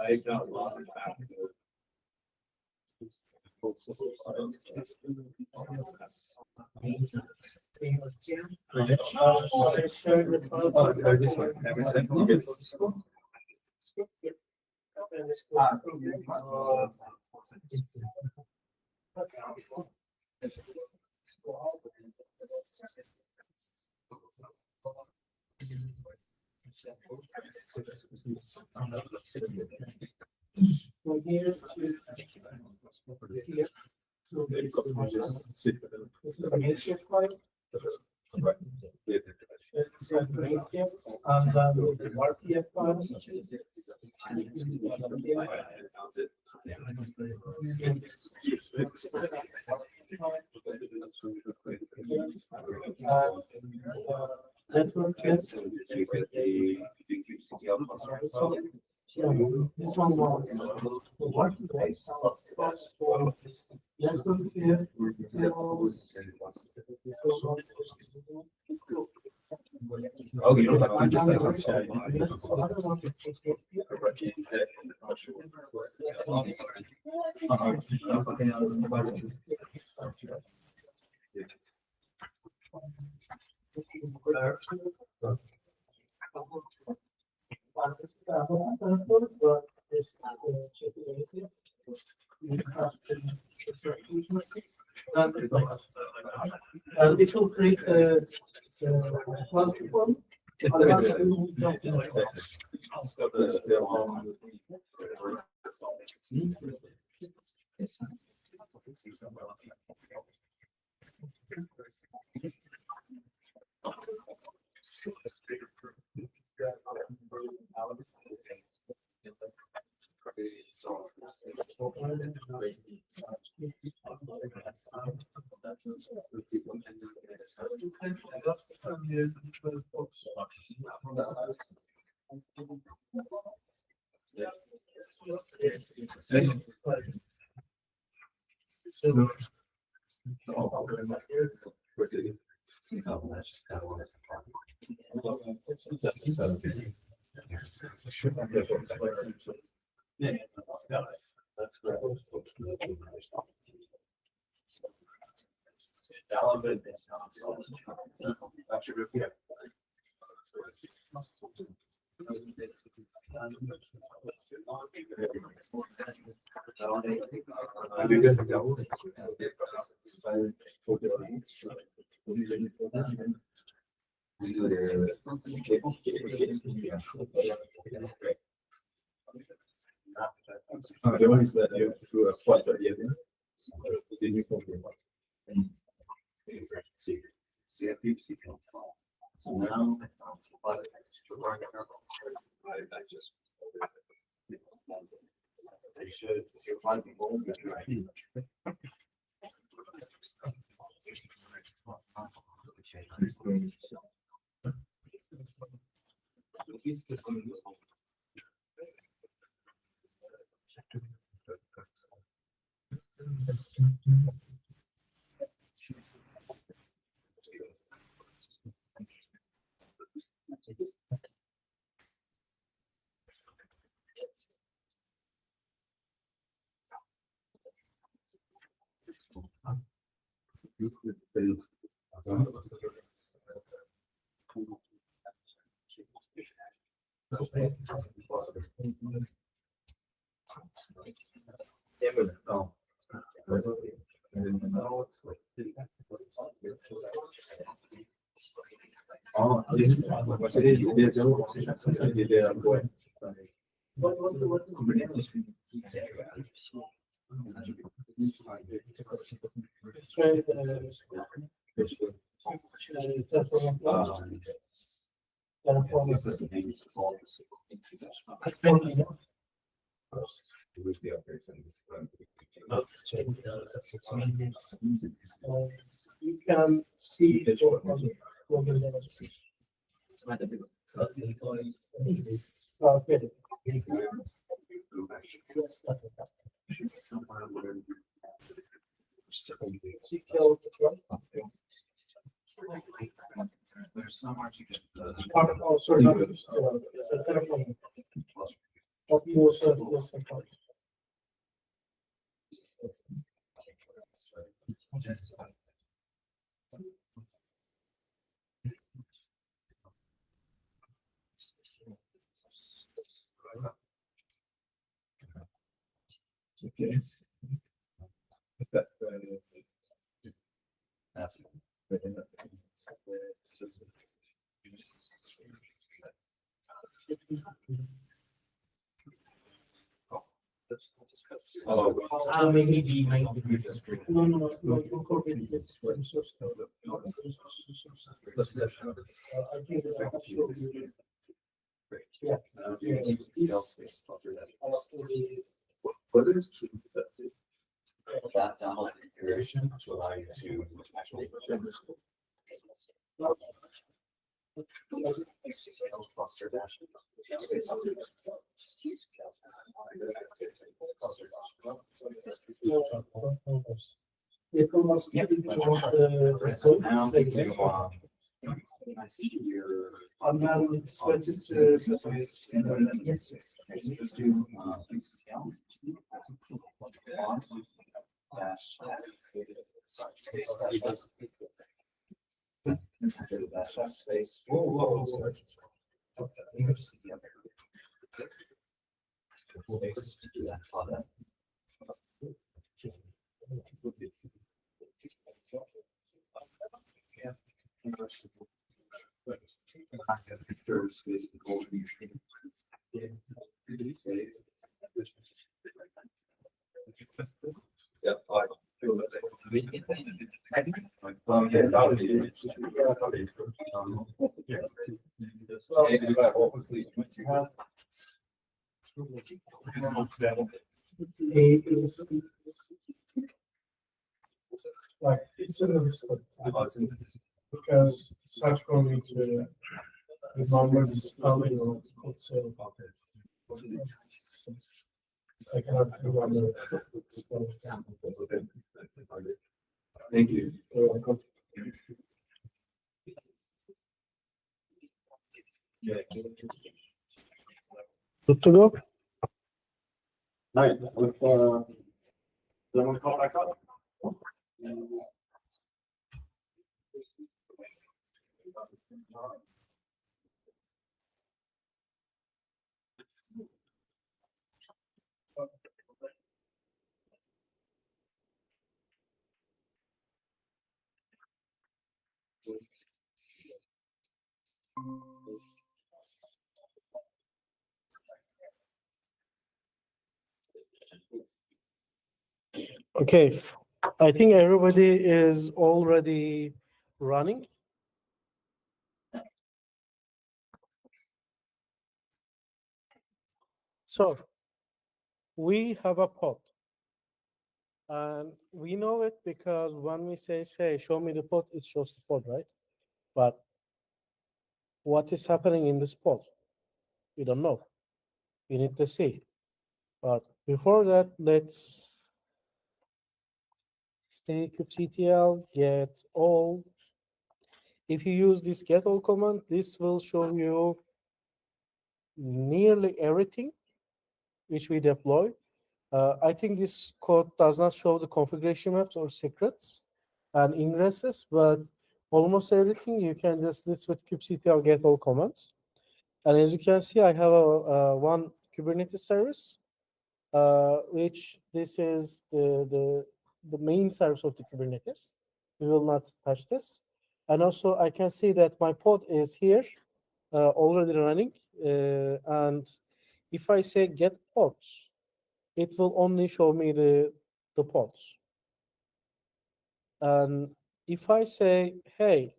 I got lost back. So this is a makeshift file. It's a makeshift, and then the RTF file. Network test. This one was the workspace for network here. Oh, you don't have and it will create a plastic one. The one is that you threw a spot at the end. Did you confirm? So now. I just. They should. You can see There's somewhere to get the. Maybe my. No, incorporate this from source code. I think that I show you. Yeah. That download configuration to allow you to actually. Cluster dash. It must be Now, and then switch it to just do dash. Sorry, space dash space. Whoa. Space to do that. Yeah, I feel that. like it's in the Discord because it's hard for me to remember the spelling of CodeSeoul. I cannot remember the spelling. Thank you. You're welcome. Good to go? All right, someone call back up? Okay, I think everybody is already running. So we have a pod. And we know it because when we say, show me the pod, it shows the pod, right? But what is happening in this pod. We don't know. We need to see. But before that, let's say kubectl get all. If you use this get all command, this will show you nearly everything which we deploy. I think this code does not show the configuration maps or secrets and ingresses, but almost everything you can just list with kubectl get all commands. And as you can see, I have one Kubernetes service, which this is the main service of the Kubernetes. We will not touch this. And also I can see that my pod is here already running. And if I say get pods, it will only show me the pods. And if I say, hey,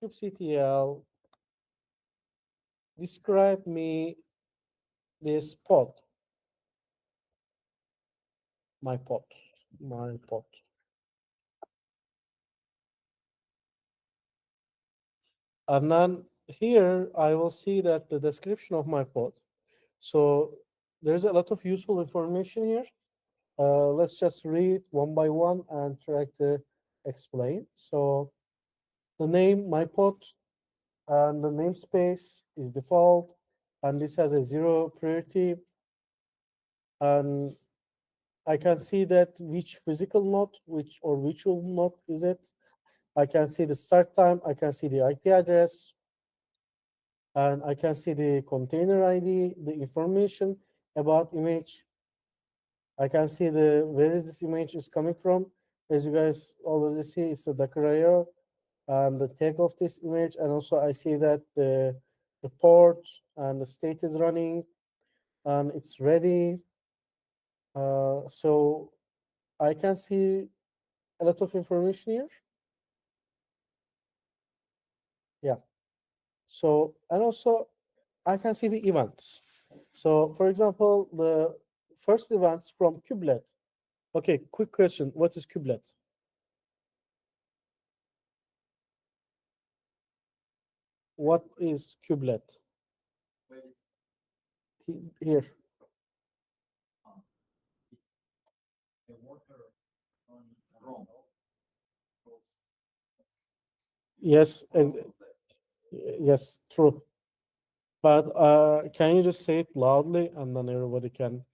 kubectl, describe me this pod, my pod. And then here I will see that the description of my pod. So there's a lot of useful information here. Let's just read one by one and try to explain. So the name, my pod, and the namespace is default, and this has a 0 priority. And I can see that which physical node, which or virtual node is it. I can see the start time. I can see the IP address. And I can see the container ID, the information about image. I can see where is this image is coming from. As you guys already see, it's a Docker.io and the tag of this image. And also I see that the port and the state is running and it's ready. So I can see a lot of information here. Yeah. So, and also I can see the events. So for example, the first events from kubelet. Okay, quick question. What is kubelet? What is kubelet? Here. Yes, yes, true. But can you just say it loudly and then everybody can?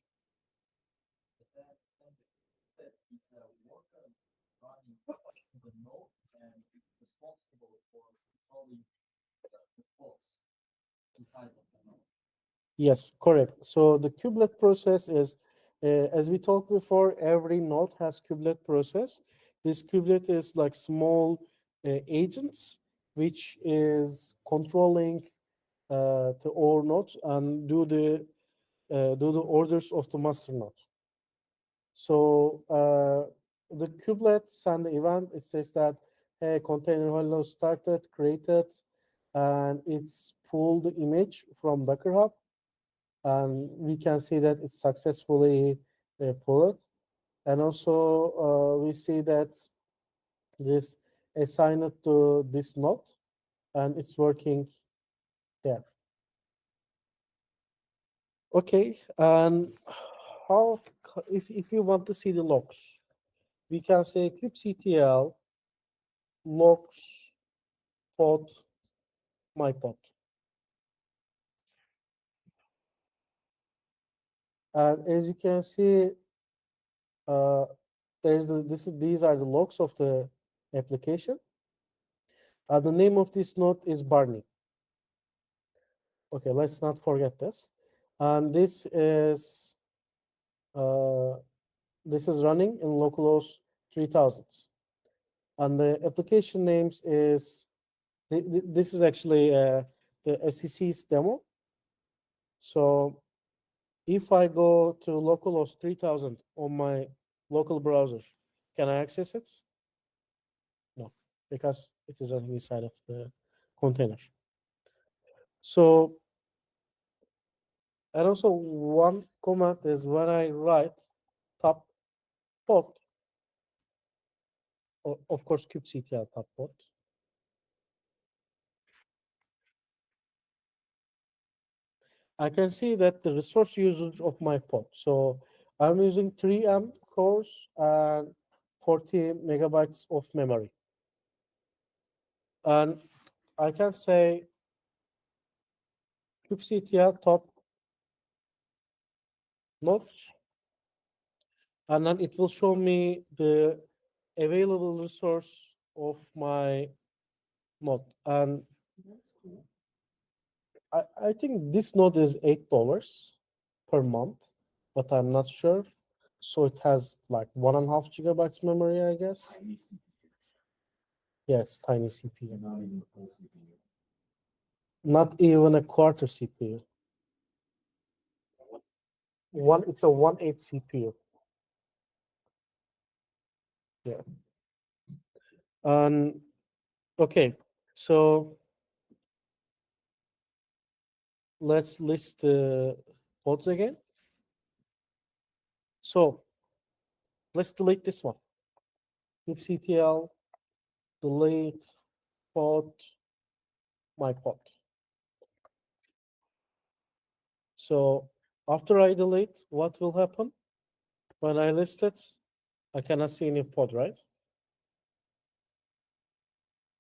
Yes, correct. So the kubelet process is, as we talked before, every node has kubelet process. This kubelet is like small agents, which is controlling the all nodes and do the orders of the master node. So the kubelet send the event. It says that hey, container hello started, created, and it's pulled the image from Docker Hub, and we can see that it's successfully pulled. And also we see that this assigned to this node, and it's working there. Okay, and how if you want to see the logs, we can say kubectl logs pod my pod. And as you can see, these are the logs of the application. The name of this node is Barney. Okay, let's not forget this. And this is running in localhost 3000. And the application names is this is actually the FCC's demo. So if I go to localhost 3000 on my local browser, can I access it? No, because it is running inside of the container. So, and also one command is when I write top pod, of course kubectl top pod. I can see that the resource usage of my pod. So I'm using 3M cores and 40 megabytes of memory. And I can say kubectl top nodes, and then it will show me the available resource of my node. And I think this node is $8 per month, but I'm not sure. So it has like 1.5 gigabytes memory, I guess. Yes, tiny CPU. Not even the full CPU. Not even a quarter CPU. It's a 1/8 CPU. Yeah. Okay, so let's list the pods again. So let's delete this one. kubectl delete pod my pod. So after I delete, what will happen? When I list it, I cannot see any pod, right?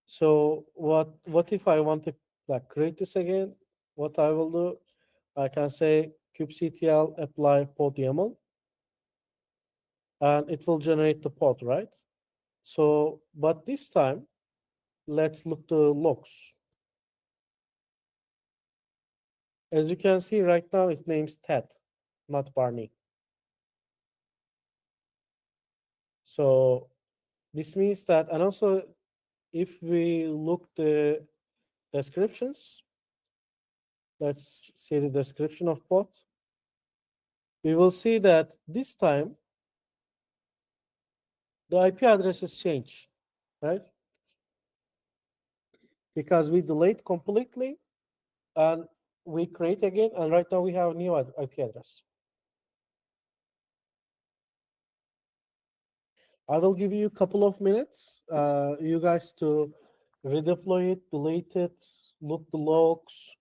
So what if I want to like create this again? What I will do, I can say kubectl apply pod YAML, and it will generate the pod, right? So, but this time, let's look the logs. As you can see right now, it names Ted, not Barney. So this means that, and also if we look the descriptions, let's see the description of pod. We will see that this time the IP addresses change, right? Because we delete completely and we create again, and right now we have a new IP address. I will give you a couple of minutes, you guys to redeploy it, delete it, look the logs,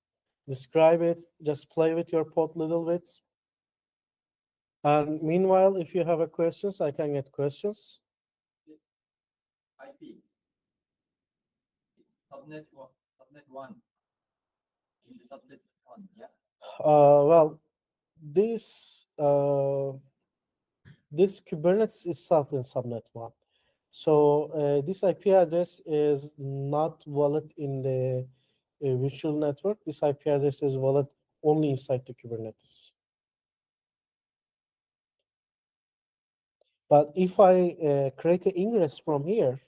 describe it, just play with your pod a little bit. And meanwhile, if you have a questions, I can get questions. IP. Subnet one. In the subnet one, yeah. Well, this this Kubernetes itself in subnet one. So this IP address is not valid in the virtual network. This IP address is valid only inside the Kubernetes. But if I create an ingress from here,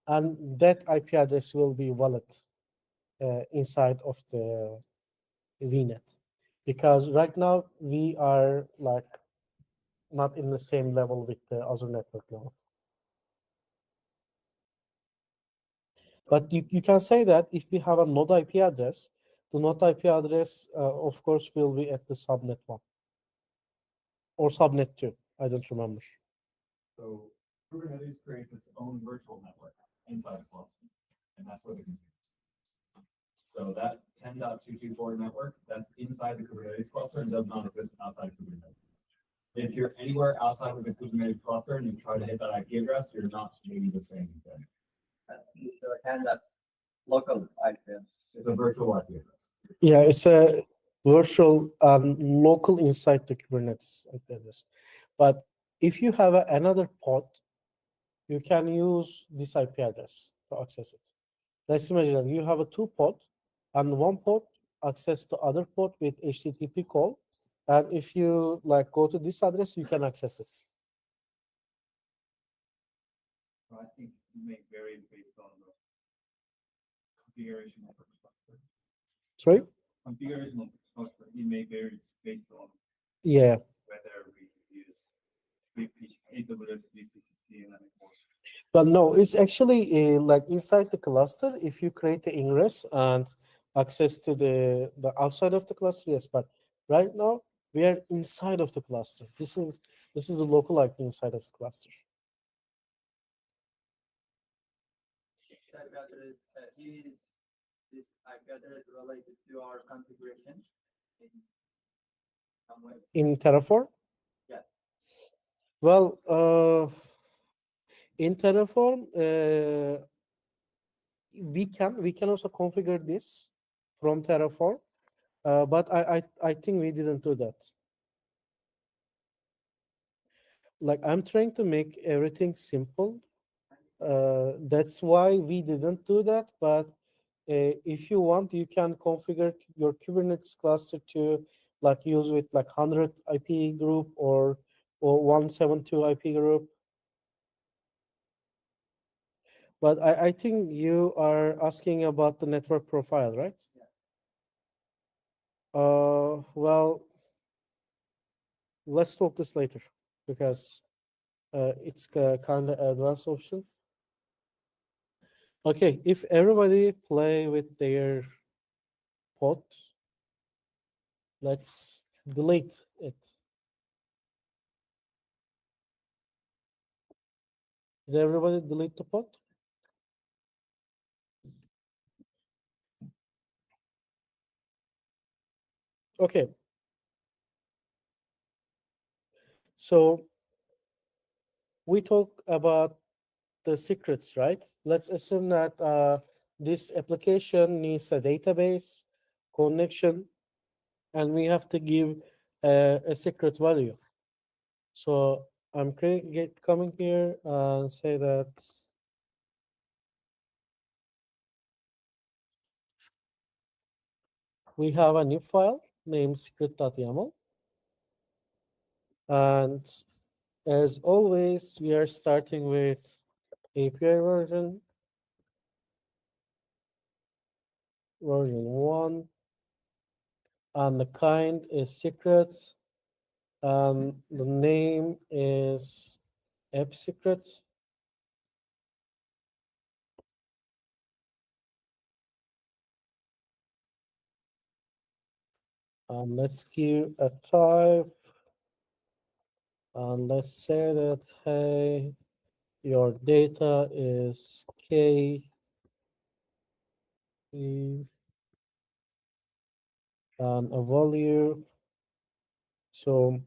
and that IP address will be valid inside of the VNet, because right now we are like not in the same level with the other network level. But you can say that if we have a node IP address, the node IP address, of course, will be at the subnet one or subnet two. I don't remember. So Kubernetes creates its own virtual network inside the cluster, and that's where the computer. So that 10.224 network, that's inside the Kubernetes cluster and does not exist outside Kubernetes. If you're anywhere outside of the Kubernetes cluster and you try to hit that IP address, you're not doing the same thing. And that local IP. It's a virtual IP address. Yeah, it's a virtual local inside the Kubernetes IP address. But if you have another pod, you can use this IP address to access it. Let's imagine you have a two pod, and one pod access the other pod with HTTP call, and if you like go to this address, you can access it. So I think it may vary based on the configuration of the cluster. Sorry? Configuration of the cluster, it may vary based on Yeah. whether we use AWS, VPCC, and then more. But no, it's actually like inside the cluster. If you create the ingress and access to the outside of the cluster, yes. But right now we are inside of the cluster. This is a local IP inside of the cluster. This IP address is this IP address related to our configuration? some way? In Terraform? Yeah. Well, in Terraform, we can also configure this from Terraform, but I think we didn't do that. Like, I'm trying to make everything simple. That's why we didn't do that. But if you want, you can configure your Kubernetes cluster to like use with like 100 IP group or 172 IP group. But I think you are asking about the network profile, right? Well, let's talk this later because it's kind of advanced option. Okay, if everybody play with their pod, let's delete it. Did everybody delete the pod? Okay. So we talk about the secrets, right? Let's assume that this application needs a database connection, and we have to give a secret value. So I'm coming here and say that we have a new file named secret.yaml. And as always, we are starting with API version 1, and the kind is secret, and the name is app secret. Let's give a type, and let's say that, hey, your data is K, and a value. So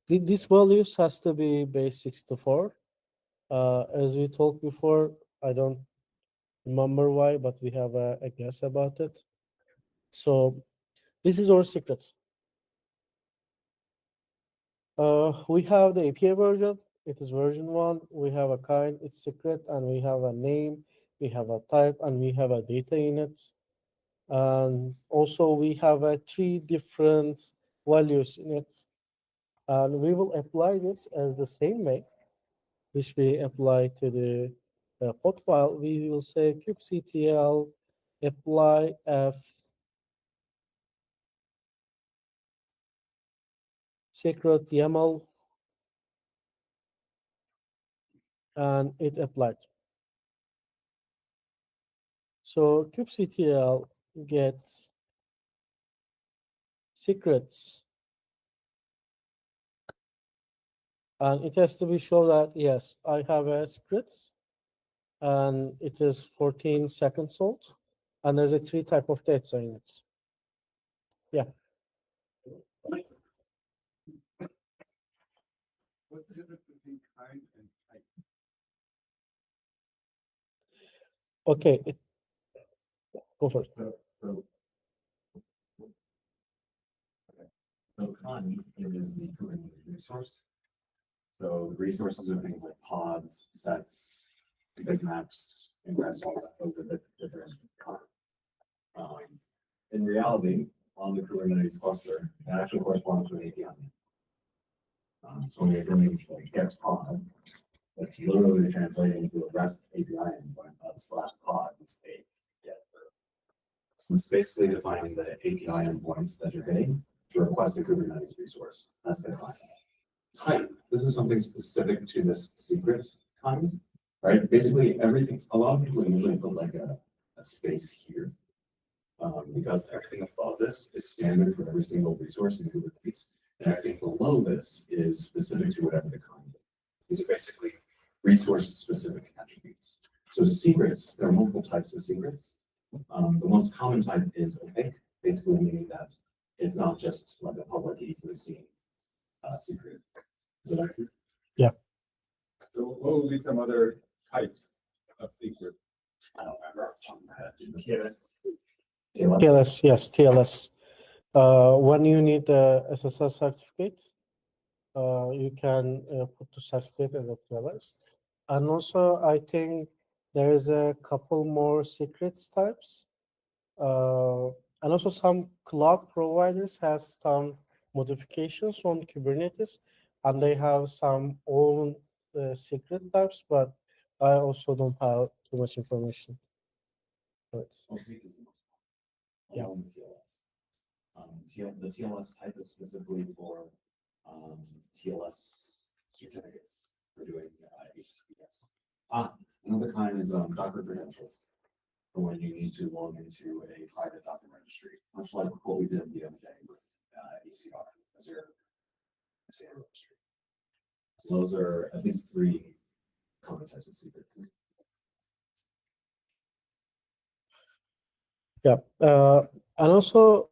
these values has to be base 64. As we talked before, I don't remember why, but we have a guess about it. So this is our secret. We have the API version. It is version 1. We have a kind, it's secret, and we have a name, we have a type, and we have a data unit. And also we have 3 different values in it. And we will apply this as the same way, which we apply to the pod file. We will say kubectl apply f secret YAML, and it applied. So kubectl gets secrets, and it has to be sure that yes, I have a secret, and it is 14 seconds old, and there's a 3 type of data in it. Yeah. What's the difference between kind and type? Okay. Go for it. So kind is the Kubernetes resource. So the resources are things like pods, sets, bitmaps, ingress, all that. Those are the different kind. In reality, on the Kubernetes cluster, it actually corresponds to an API. So when you're doing like get pod, that's literally translating into a REST API endpoint of /pod, which is get. So it's basically defining the API endpoint that you're getting to request a Kubernetes resource. That's the client. Type. This is something specific to this secret kind, right? Basically everything, a lot of people usually put like a space here. Because everything above this is standard for every single resource in Kubernetes. And everything below this is specific to whatever the kind is. These are basically resource-specific attributes. So secrets, there are multiple types of secrets. The most common type is opaque, basically meaning that It's not just like a public easily seen secret. Is that accurate? So what would be some other types of secret? I don't remember off the top of my head. Yes. TLS, yes, TLS. When you need the SSL certificate, you can put the certificate in the TLS. And also, I think there is a couple more secrets types. And also, some cloud providers has some modifications on Kubernetes, and they have some own secret types, but I also don't have too much information. Right. Opaque is the most common, Yeah. along with TLS. The TLS type is specifically for TLS certificates for doing HTTPS. Another kind is Docker credentials for when you need to log into a private Docker registry, much like what we did the other day with ACR, Azure registry. So those are at least three common types of secrets. Yeah. And also,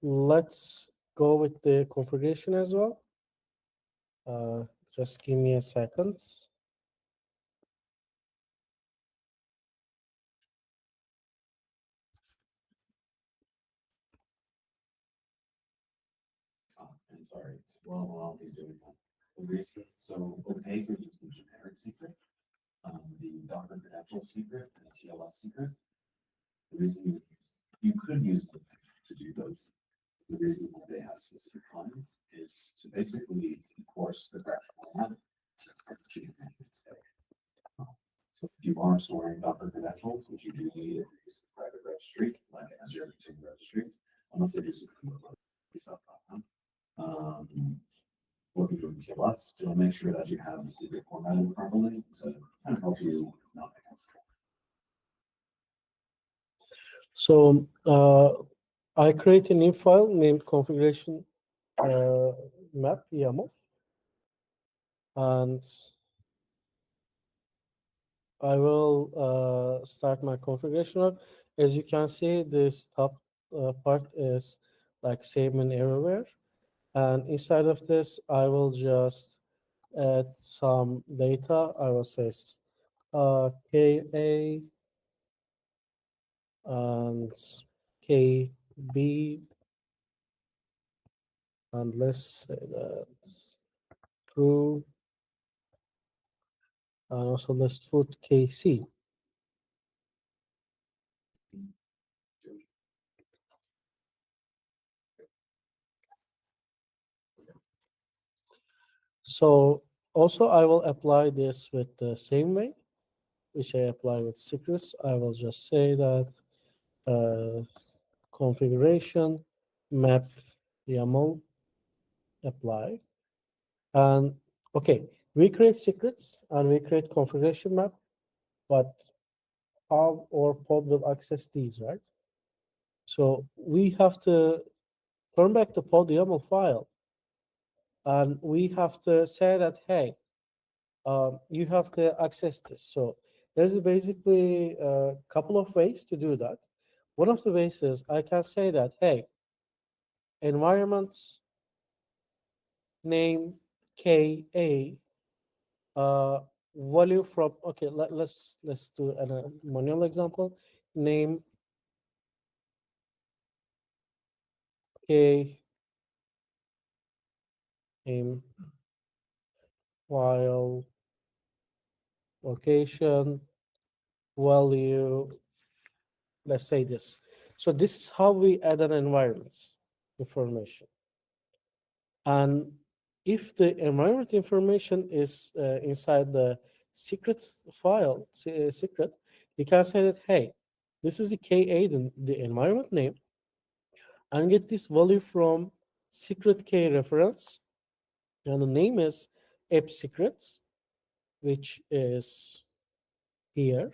let's go with the configuration as well. Just give me a second. And sorry, while he's doing that, the reason, so opaque is just a generic secret. The Docker credential secret and the TLS secret. The reason you could use them to do those. The reason why they have specific kinds is to basically enforce the correct format to partition management state. So if you are storing Docker credentials, which you do need if you use a private registry, like an Azure Container Registry, unless they do something with stuff. What we do in TLS to make sure that you have the secret formatted properly to kind of help you not make mistakes. So I create a new file named configuration map YAML, and I will start my configuration up. As you can see, this top part is like same and everywhere. And inside of this, I will just add some data. I will say KA and KB, and let's say that true, and also let's put KC. So also I will apply this with the same way, which I apply with secrets. I will just say that configuration map YAML apply. And okay, we create secrets and we create configuration map, but how our pod will access these, right? So we have to turn back the pod YAML file, and we have to say that, hey, you have to access this. So there's basically a couple of ways to do that. One of the ways is I can say that, hey, environments name KA value from, okay, let's do a manual example. Name K name while location value, let's say this. So this is how we add an environment information. And if the environment information is inside the secret file, secret, you can say that, hey, this is the KA, the environment name, and get this value from secret K reference. And the name is app secret, which is here.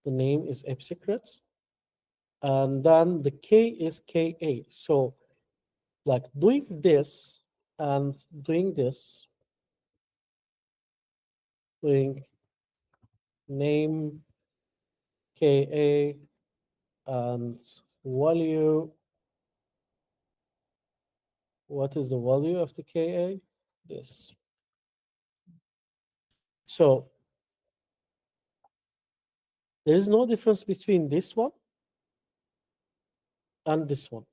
The name is app secret. And then the K is KA. So like doing this and doing this, doing name KA and value what is the value of the KA? This. So there is no difference between this one and this one.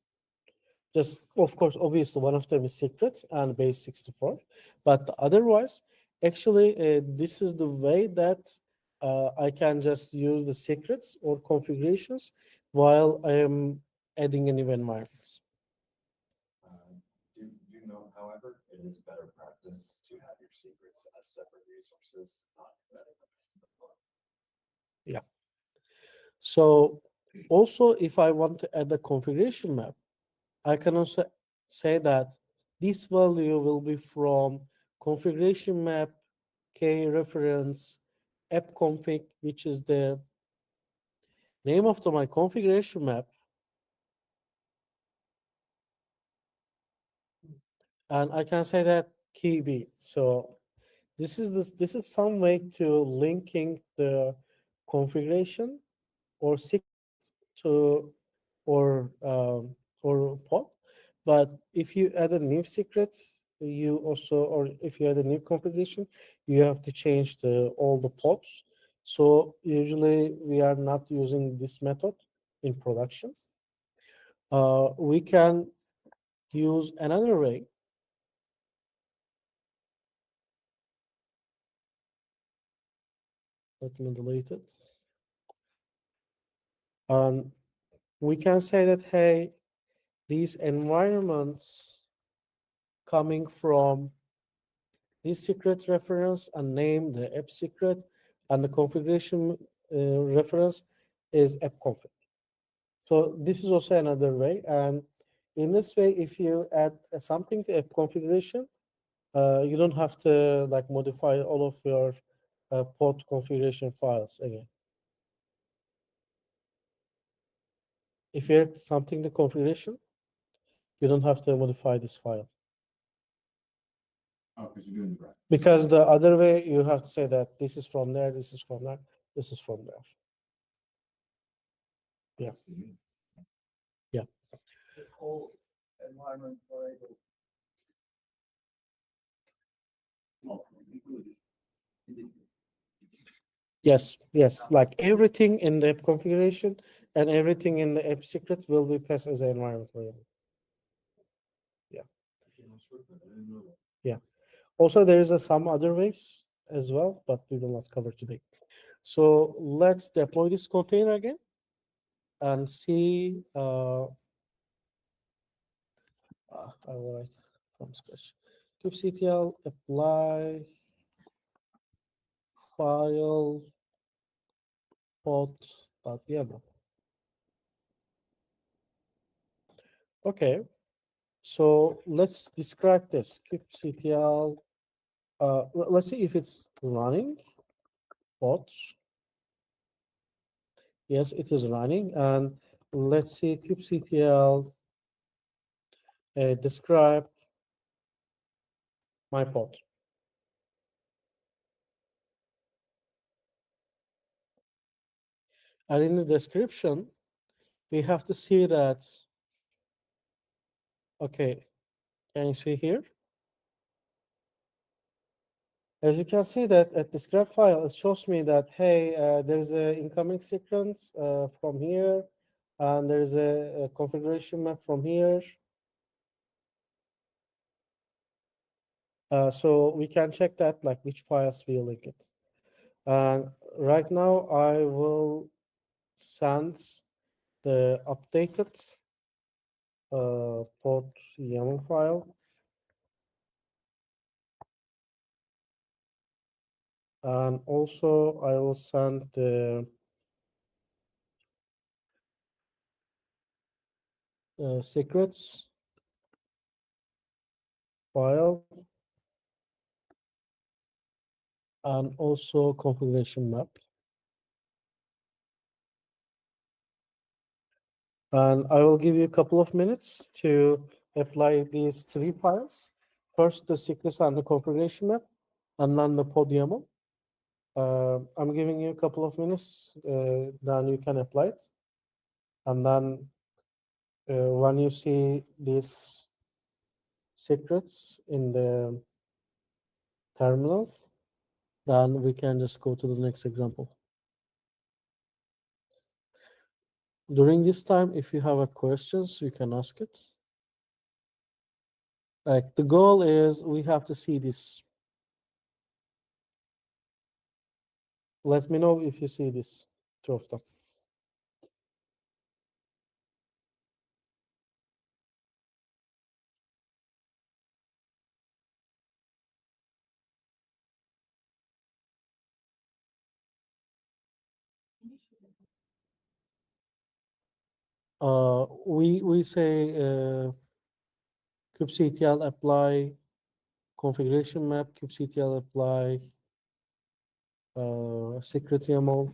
Just, of course, obviously, one of them is secret and base 64. But otherwise, actually, this is the way that I can just use the secrets or configurations while I am adding a new environment. Do note, however, it is better practice to have your secrets as separate resources, not embedded in the flow. Yeah. So also, if I want to add a configuration map, I can also say that this value will be from configuration map, K reference, app config, which is the name of my configuration map. And I can say that key B. So this is some way to linking the configuration or secret to or pod. But if you add a new secret, you also, or if you add a new configuration, you have to change all the pods. So usually we are not using this method in production. We can use another way. Let me delete it. We can say that, hey, these environments coming from this secret reference and name the app secret, and the configuration reference is app config. So this is also another way. And in this way, if you add something to app configuration, you don't have to like modify all of your pod configuration files again. If you add something to configuration, you don't have to modify this file. Oh, because you're doing the right. Because the other way, you have to say that this is from there, this is from there, this is from there. Yeah. Yeah. The whole environment variable. Yes, yes. Like everything in the app configuration and everything in the app secret will be passed as an environment variable. Yeah. Yeah. Also, there is some other ways as well, but we will not cover today. So let's deploy this container again and see. I will write from scratch. kubectl apply file pod.yaml. Okay, so let's describe this kubectl. Let's see if it's running. Pod. Yes, it is running, and let's see kubectl describe my pod. And in the description, we have to see that. Okay, can you see here? As you can see that at the script file, it shows me that, hey, there's an incoming sequence from here, and there's a configuration map from here. So we can check that, like which files we link it. And right now, I will send the updated pod YAML file. And also, I will send the secrets file and also configuration map. And I will give you a couple of minutes to apply these three files. First, the secrets and the configuration map, and then the pod YAML. I'm giving you a couple of minutes, then you can apply it. And then when you see this secrets in the terminal, then we can just go to the next example. During this time, if you have a questions, you can ask it. Like the goal is we have to see this. Let me know if you see this, two of them. We say kubectl apply configuration map, kubectl apply secret YAML.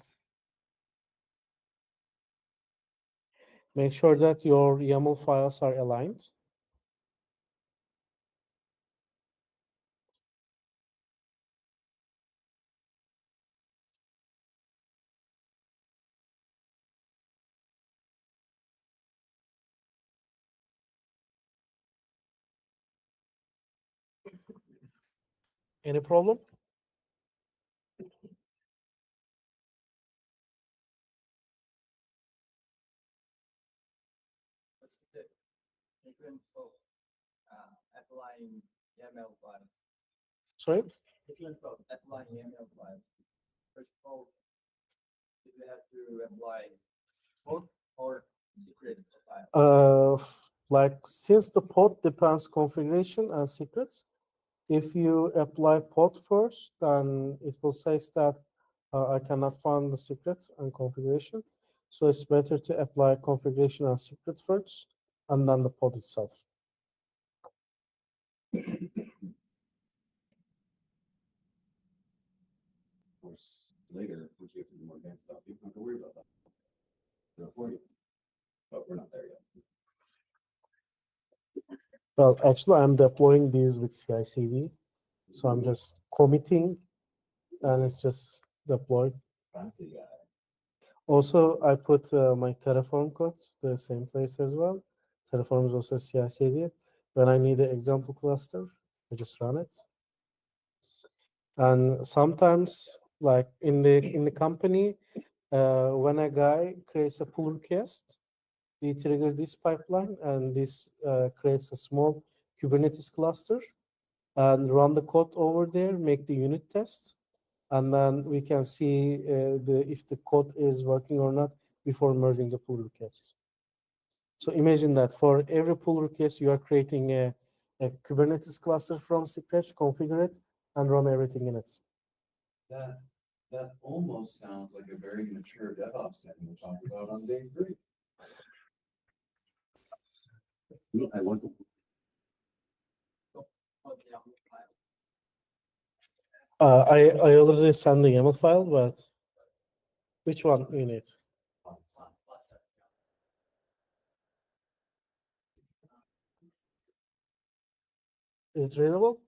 Make sure that your YAML files are aligned. Any problem? Difference of applying YAML files. Sorry? Difference of applying YAML files. First of all, do you have to apply code or secret file? Like since the pod depends configuration and secrets, if you apply pod first, then it will say that I cannot find the secret and configuration. So it's better to apply configuration and secret first, and then the pod itself. Of course, later, once you have to do more advanced stuff, you don't have to worry about that. They're for you. But we're not there yet. Well, actually, I'm deploying these with CI/CD, so I'm just committing, and it's just deployed. Fancy guy. Also, I put my Terraform code the same place as well. Terraform is also CI/CD. When I need an example cluster, I just run it. And sometimes, like in the company, when a guy creates a pull request, we trigger this pipeline, and this creates a small Kubernetes cluster, and run the code over there, make the unit test, and then we can see if the code is working or not before merging the pull requests. So imagine that for every pull request, you are creating a Kubernetes cluster from scratch, configure it, and run everything in it. That almost sounds like a very mature DevOps setting we'll talk about on day 3. I want to. I already sent the YAML file, but which one you need? Is it readable?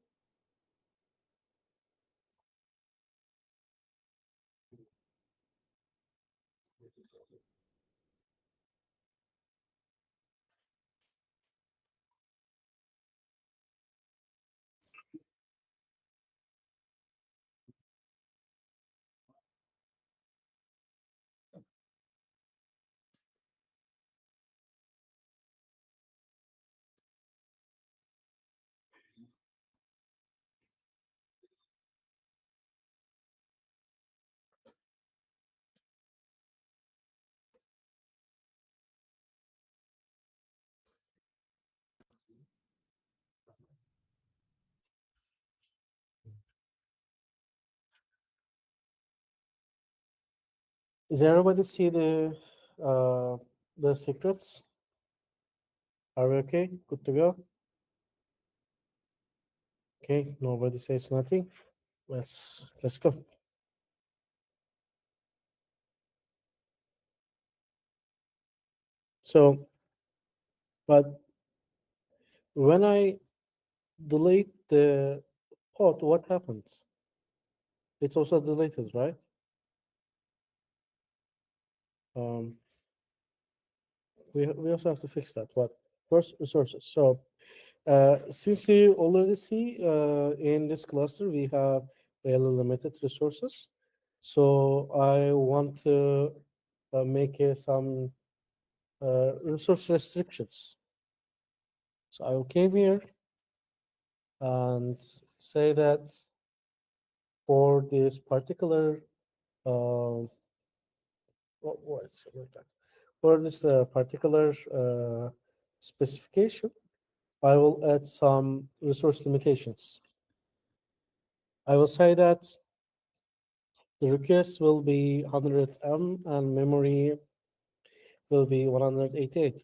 Is everybody see the secrets? Are we okay? Good to go? Okay, nobody says nothing. Let's go. So, but when I delete the pod, what happens? It's also deleted, right? We also have to fix that. What? First, resources. So Since you already see in this cluster, we have really limited resources. So I want to make some resource restrictions. So I will came here and say that for this particular what's like that? For this particular specification, I will add some resource limitations. I will say that the request will be 100 M and memory will be 188.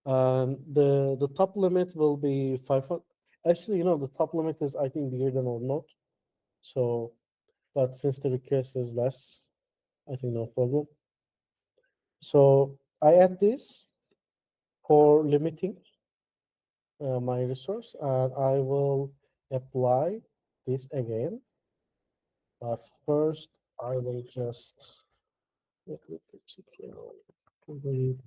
The top limit will be 500. Actually, the top limit is I think bigger than or not. So, but since the request is less, I think no problem. So I add this for limiting my resource, and I will apply this again. But first, I will just complete.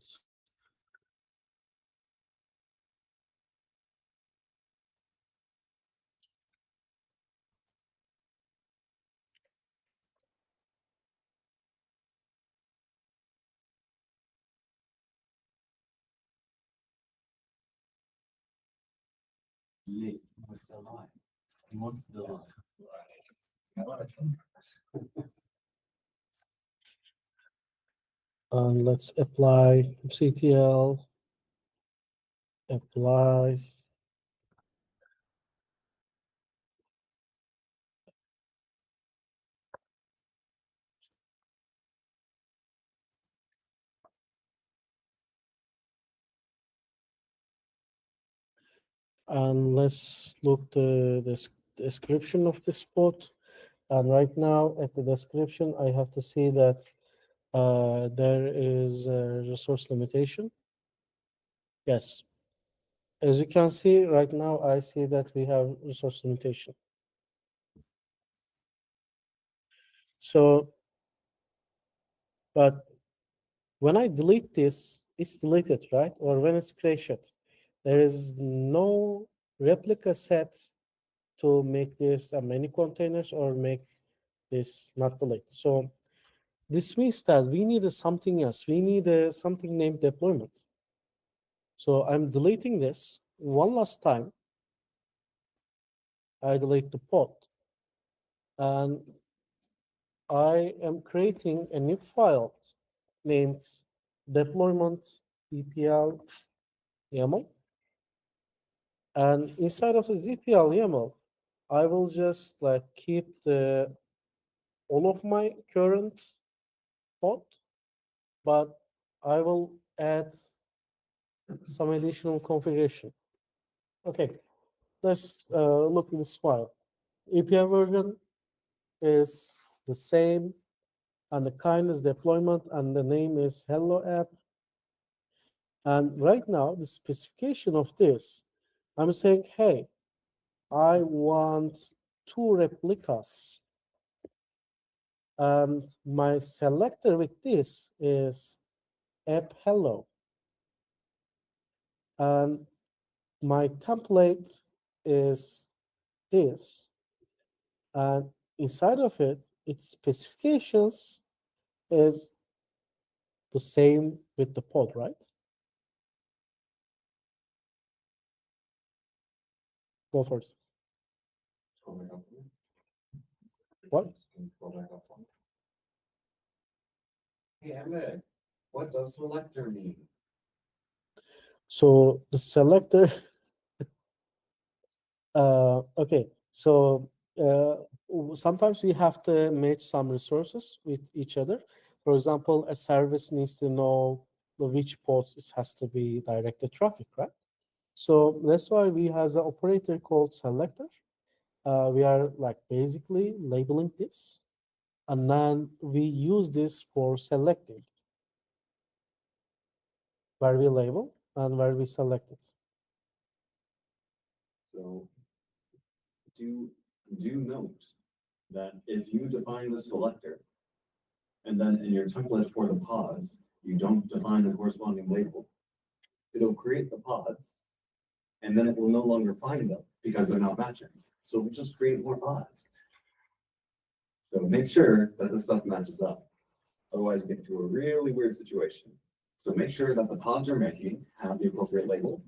Lee, what's the line? What's the line? And let's apply CTL, apply. And let's look the description of this spot. And right now at the description, I have to see that there is a resource limitation. Yes. As you can see right now, I see that we have resource limitation. So, but when I delete this, it's deleted, right? Or when it's created, there is no replica set to make this many containers or make this not delete. So this means that we need something else. We need something named deployment. So I'm deleting this one last time. I delete the pod. And I am creating a new file named deployment EPL YAML. And inside of the ZPL YAML, I will just keep all of my current pod, but I will add some additional configuration. Okay, let's look in this file. API version is the same, and the kind is deployment, and the name is hello app. And right now, the specification of this, I'm saying, hey, I want 2 replicas. And my selector with this is app hello. And my template is this. And inside of it, its specifications is the same with the pod, right? Go first. Scroll back up one. What? Can you scroll back up one? Hey, Ahmed, what does selector mean? So the selector, okay, so sometimes we have to match some resources with each other. For example, a service needs to know which ports it has to be directed traffic, right? So that's why we have an operator called selector. We are basically labeling this, and then we use this for selecting where we label and where we select it. So do note that if you define the selector, and then in your template for the pods, you don't define the corresponding label, it'll create the pods, and then it will no longer find them because they're not matching. So we'll just create more pods. So make sure that the stuff matches up. Otherwise, you get into a really weird situation. So make sure that the pods you're making have the appropriate label,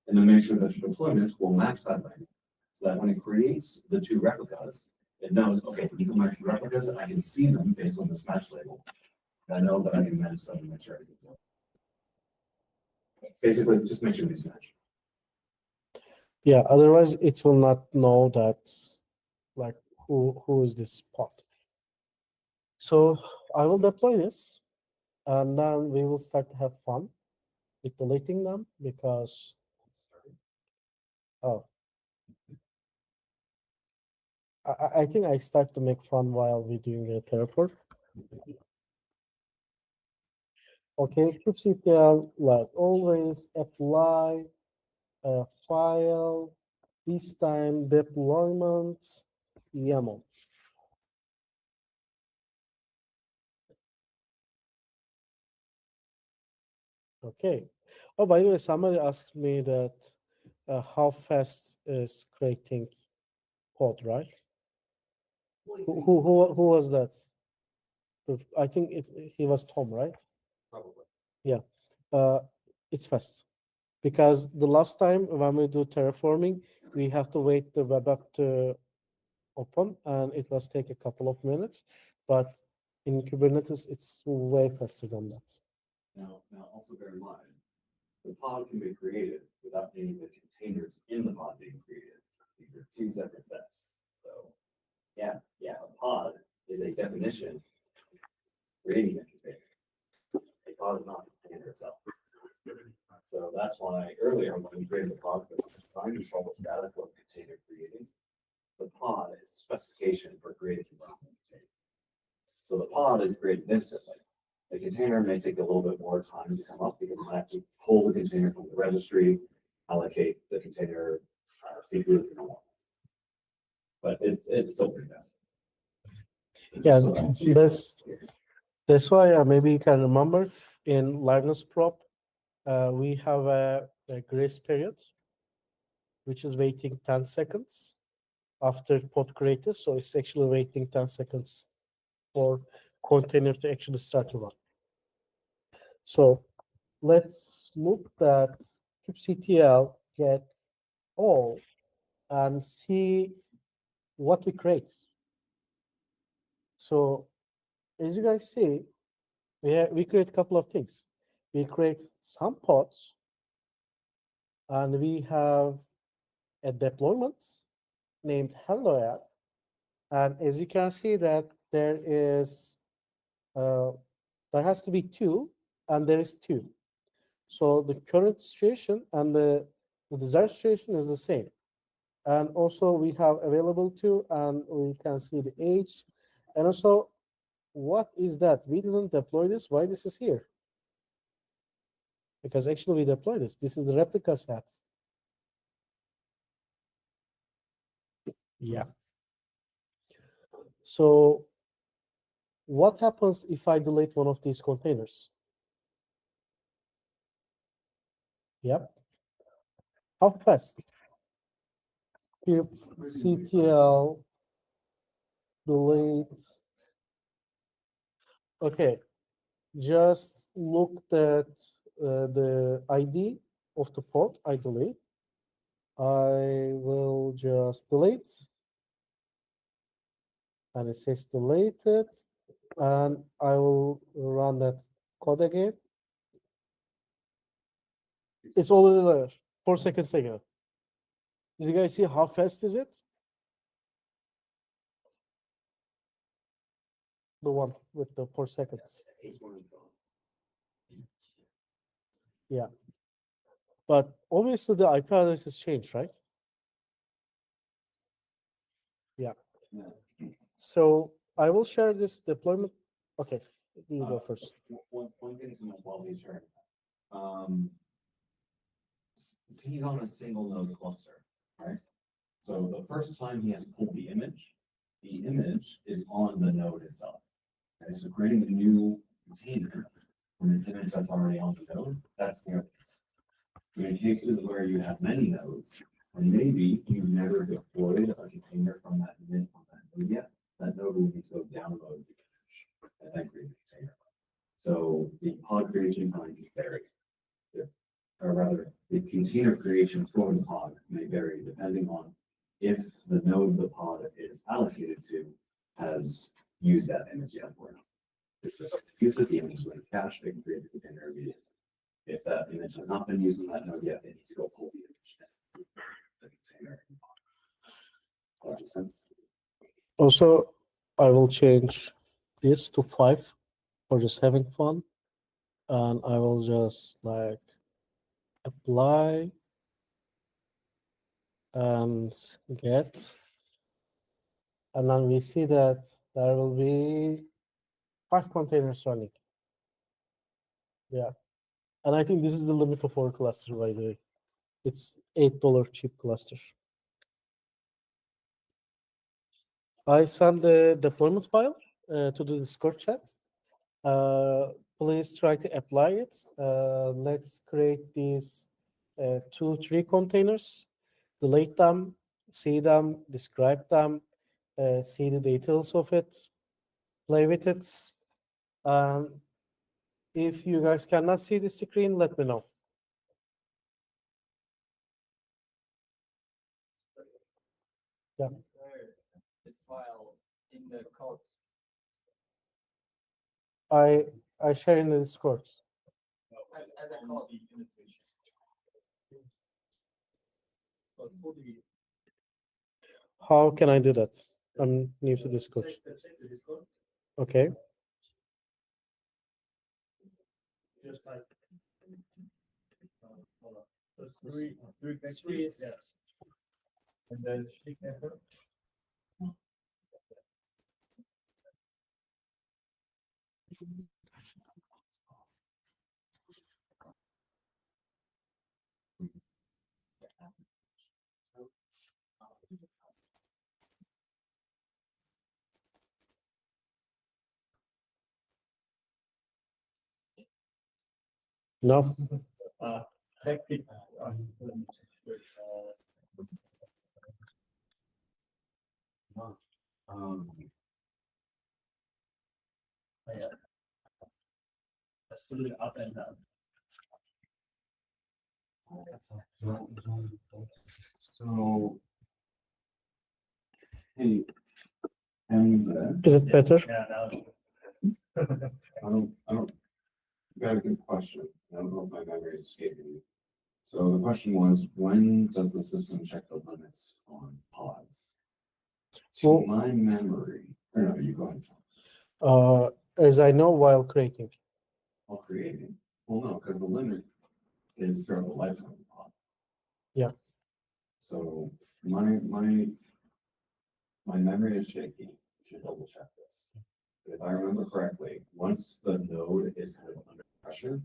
and then make sure that your deployment will match that label. So that when it creates the two replicas, it knows, okay, these are my two replicas, and I can see them based on this match label. And I know that I can manage them and make sure everything's okay. Basically, just make sure these match. Yeah, otherwise it will not know that, like, who is this pod. So I will deploy this, and then we will start to have fun with deleting them because, oh, I think I start to make fun while we're doing a Terraform. Okay, kubectl, like always, apply a file, this time deployment YAML. Okay. Oh, by the way, somebody asked me that how fast is creating pod, right? Who was that? I think he was Tom, right? Probably. Yeah. It's fast because the last time when we do terraforming, we have to wait the web app to open, and it was take a couple of minutes. But in Kubernetes, it's way faster than that. Now also bear in mind, the pod can be created without any of the containers in the pod being created. These are two separate sets. So yeah, a pod is a definition creating a container. A pod is not a container itself. So that's why earlier when we created the pod, trying to solve the status of container creating, the pod is a specification for creating a container. So the pod is created instantly. The container may take a little bit more time to come up because I have to pull the container from the registry, allocate the container CPU, but it's still pretty fast. Yeah, So, that's why maybe you can remember in Linus prop, we have a grace period, which is waiting 10 seconds after pod created. So it's actually waiting 10 seconds for container to actually start to run. So let's look that kubectl get all and see what we create. So as you guys see, we create a couple of things. We create some pods, and we have a deployment named hello app. And as you can see that there has to be two, and there is two. So the current situation and the desired situation is the same. And also we have available to, and we can see the age. And also, what is that? We didn't deploy this. Why this is here? Because actually we deploy this. This is the replica set. Yeah. So what happens if I delete one of these containers? Yep. How fast? kubectl delete. Okay. Just looked at the ID of the pod I delete. I will just delete. And it says deleted. And I will run that code again. It's already there. 4 seconds ago. Did you guys see how fast is it? The one with the 4 seconds. Yeah. But obviously the IP address has changed, right? Yeah. So I will share this deployment. Okay, you go first. One thing to note while he's sharing. He's on a single node cluster, right? So the first time he has pulled the image is on the node itself. Okay, so creating a new container from an image that's already on the node, that's the other piece. In cases where you have many nodes, and maybe you never deployed a container from that node yet, that node will need to go download the cache and then create a container. So the pod creation time is varied. Or rather, the container creation for the pod may vary depending on if the node the pod is allocated to has used that image yet or not. If the user the image when cache, they can create the container immediately. If that image has not been used in that node yet, they need to go pull the image. The container. That makes sense. Also, I will change this to 5 for just having fun. And I will just like apply and get. And then we see that there will be 5 containers running. Yeah. And I think this is the limit of our cluster, by the way. It's $8 cheap cluster. I sent the deployment file to the Discord chat. Please try to apply it. Let's create these 2-3 containers, delete them, see them, describe them, see the details of it, play with it. If you guys cannot see the screen, let me know. Yeah. This file in the code. I share in the Discord. As a code. How can I do that? I'm new to Discord. Check the Discord. Okay. Just like. Hold on. Just three countries, yes. And then click enter. No. Hectic. Yeah. Let's put it up and down. So, hey, and Is it better? Yeah, now. I don't, got a good question. I don't know if my memory is escaping me. So the question was, when does the system check the limits on pods? To Well- my memory, or no, you go ahead. As I know, while creating. While creating, well, no, because the limit is throughout the lifetime of the pod. Yeah. So my memory is shaky. You should double check this. If I remember correctly, once the node is kind of under pressure,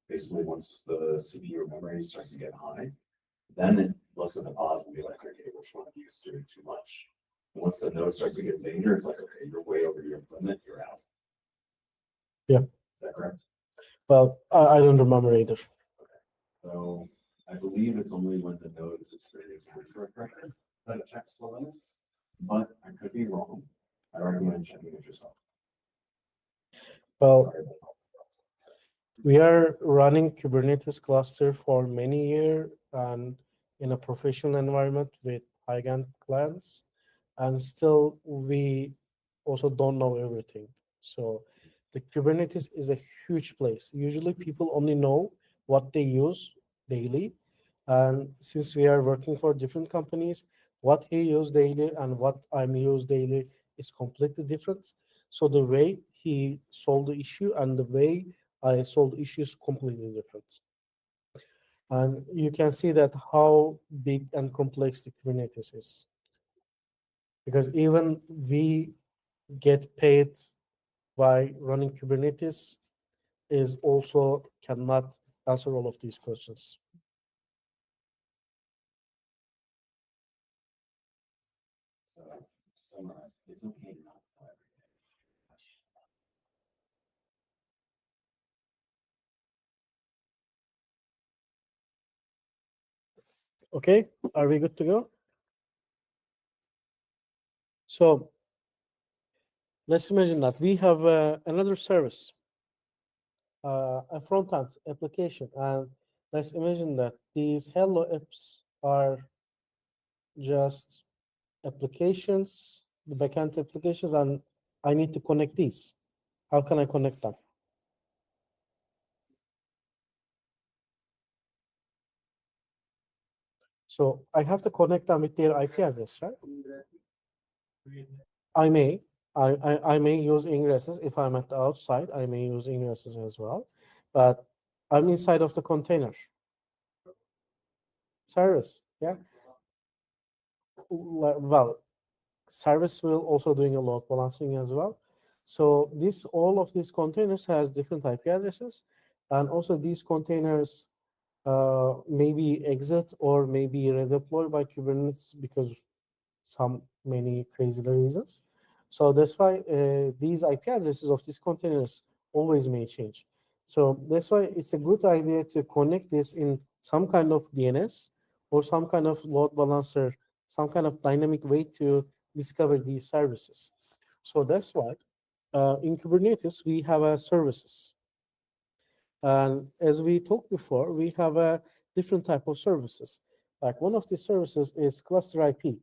basically once the CPU memory starts to get high, then it looks at the pods and be like, okay, which one of you is doing too much? And once the node starts to get danger, it's like, okay, you're way over your limit, you're out. Yeah. Is that correct? Well, I don't remember either. So I believe it's only when the node is experiencing resource pressure that it checks the limits, but I could be wrong. I recommend checking it yourself. Well, Sorry. we are running Kubernetes cluster for many years and in a professional environment with high-end clients, and still we also don't know everything. So the Kubernetes is a huge place. Usually people only know what they use daily. And since we are working for different companies, what he use daily and what I'm use daily is completely different. So the way he solved the issue and the way I solve issues completely different. And you can see that how big and complex the Kubernetes is. Because even we get paid by running Kubernetes is also cannot answer all of these questions. So to summarize, it's okay to not deploy every day. Okay, are we good to go? So let's imagine that we have another service, a front-end application, and let's imagine that these hello apps are just applications, the backend applications, and I need to connect these. How can I connect them? So I have to connect them with their IP address, right? I may. I may use ingresses if I'm at the outside. I may use ingresses as well, but I'm inside of the container service. Yeah. Well, service will also doing a load balancing as well. So this all of these containers has different IP addresses, and also these containers maybe exit or maybe redeploy by Kubernetes because some many crazy reasons. So that's why these IP addresses of these containers always may change. So that's why it's a good idea to connect this in some kind of DNS or some kind of load balancer, some kind of dynamic way to discover these services. So that's why in Kubernetes we have services. And as we talked before, we have a different type of services. Like one of these services is cluster IP.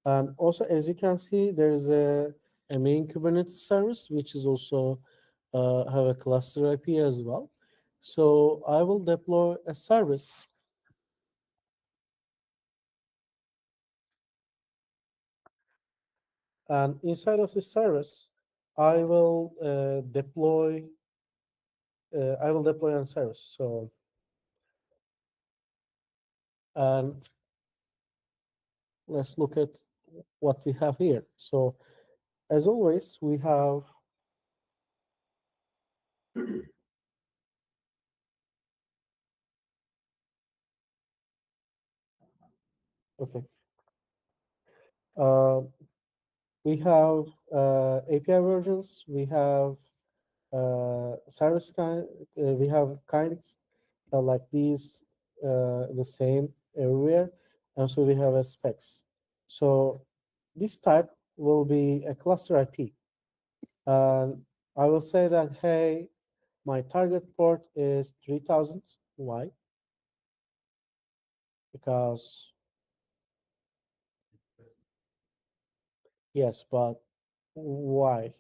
And also, as you can see, there's a main Kubernetes service, which is also have a cluster IP as well. So I will deploy a service. And inside of this service, I will deploy a service. So and let's look at what we have here. So as always, we have okay. Uh, we have API versions. We have service kind. We have kinds like these, the same everywhere, and so we have a specs. So this type will be a cluster IP, and I will say that hey, my target port is 3000. Why? Because yes, but why?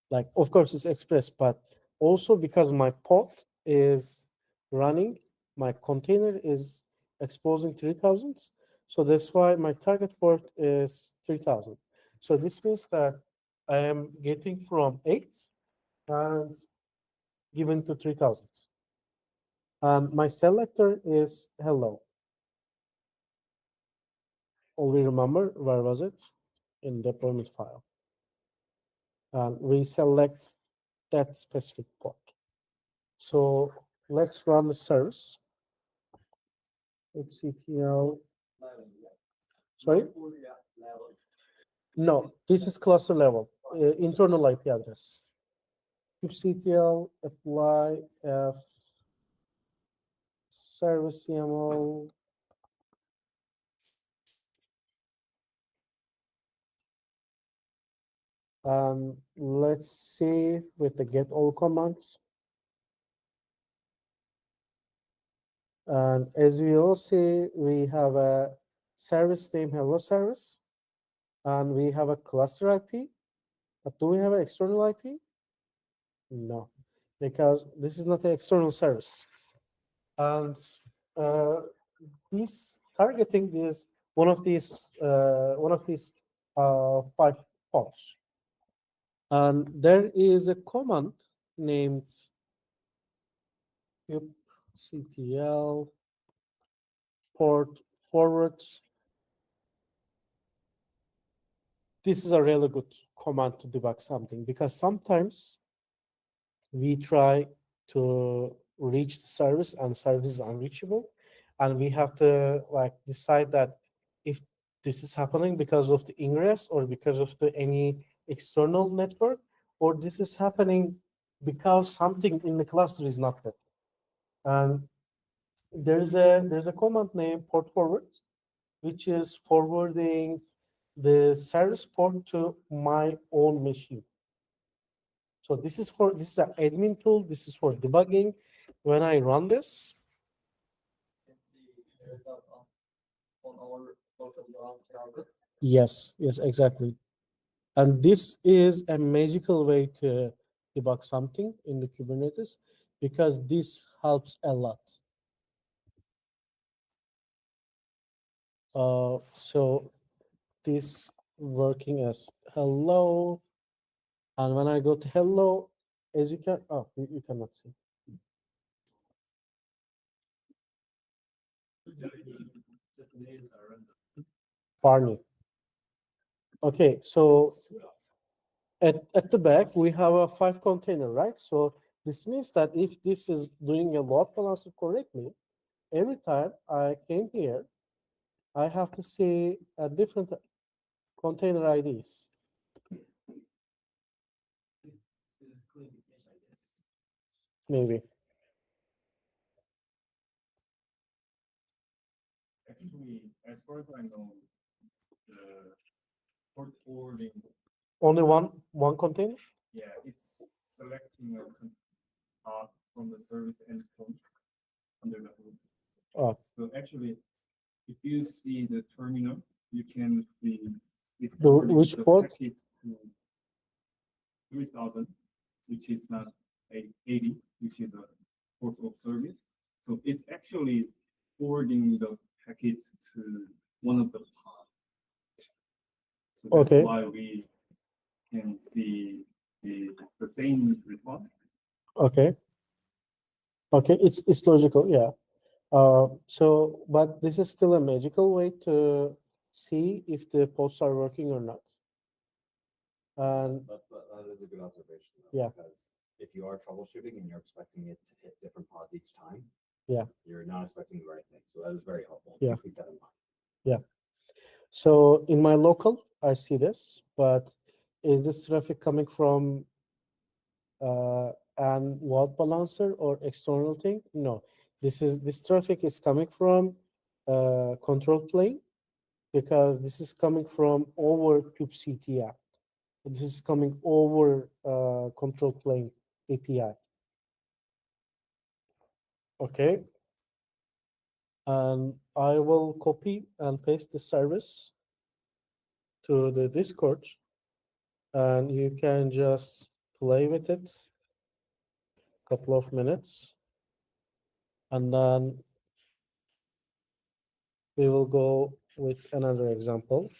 Like, of course, it's Express, but also because my pod is running, my container is exposing 3000. So that's why my target port is 3000. So this means that I am getting from 8 and given to 3000. And my selector is hello. Only remember, where was it? In deployment file. And we select that specific port. So let's run the service. kubectl. Sorry? No, this is cluster level, internal IP address. kubectl apply f service YAML. Let's see with the get all commands. And as we all see, we have a service name hello service, and we have a cluster IP. But do we have an external IP? No, because this is not an external service. And this targeting is one of these 5 ports. And there is a command named kubectl port forwards. This is a really good command to debug something because sometimes we try to reach the service and service is unreachable, and we have to like decide that if this is happening because of the ingress or because of the any external network, or this is happening because something in the cluster is not there. And there's a command named port forward, which is forwarding the service port to my own machine. So this is an admin tool. This is for debugging. When I run this, Can see the result on our local server. yes, exactly. And this is a magical way to debug something in the Kubernetes because this helps a lot. So this working as hello, and when I go to hello, as you can, you cannot see. Barney. Okay, so at the back we have a 5 container, right? So this means that if this is doing a load balancer correctly, every time I came here, I have to see a different container IDs. Maybe. Actually, as far as I know, the port forwarding, Only one container? yeah, it's selecting a path from the service endpoint under the hood. Oh, So actually, if you see the terminal, you can see it which the port? packet to 3000, which is not 80, which is a port of service. So it's actually forwarding the packets to one of the pods. So that's Okay. why we can see the same response. Okay. Okay, it's logical, yeah. So, but this is still a magical way to see if the pods are working or not. And That is a good observation. Yeah. Because if you are troubleshooting and you're expecting it to hit different pods each time. Yeah. You're not expecting the right thing. So that is very helpful. Yeah. Keep that in mind. so in my local, I see this, but is this traffic coming from an load balancer or external thing? No, this traffic is coming from control plane because this is coming from over kubectl. This is coming over control plane API. Okay. And I will copy and paste the service to the Discord, and you can just play with it a couple of minutes, and then we will go with another example.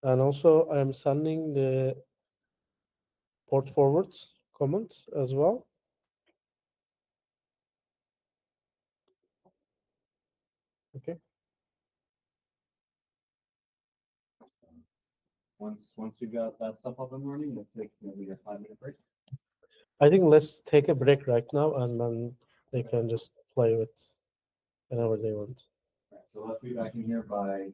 And also, I am sending the port forward command as well. Okay. Once you got that stuff up and running, we'll take maybe a 5-minute break. I think let's take a break right now, and then they can just play with whenever they want. All right, so let's be back in here by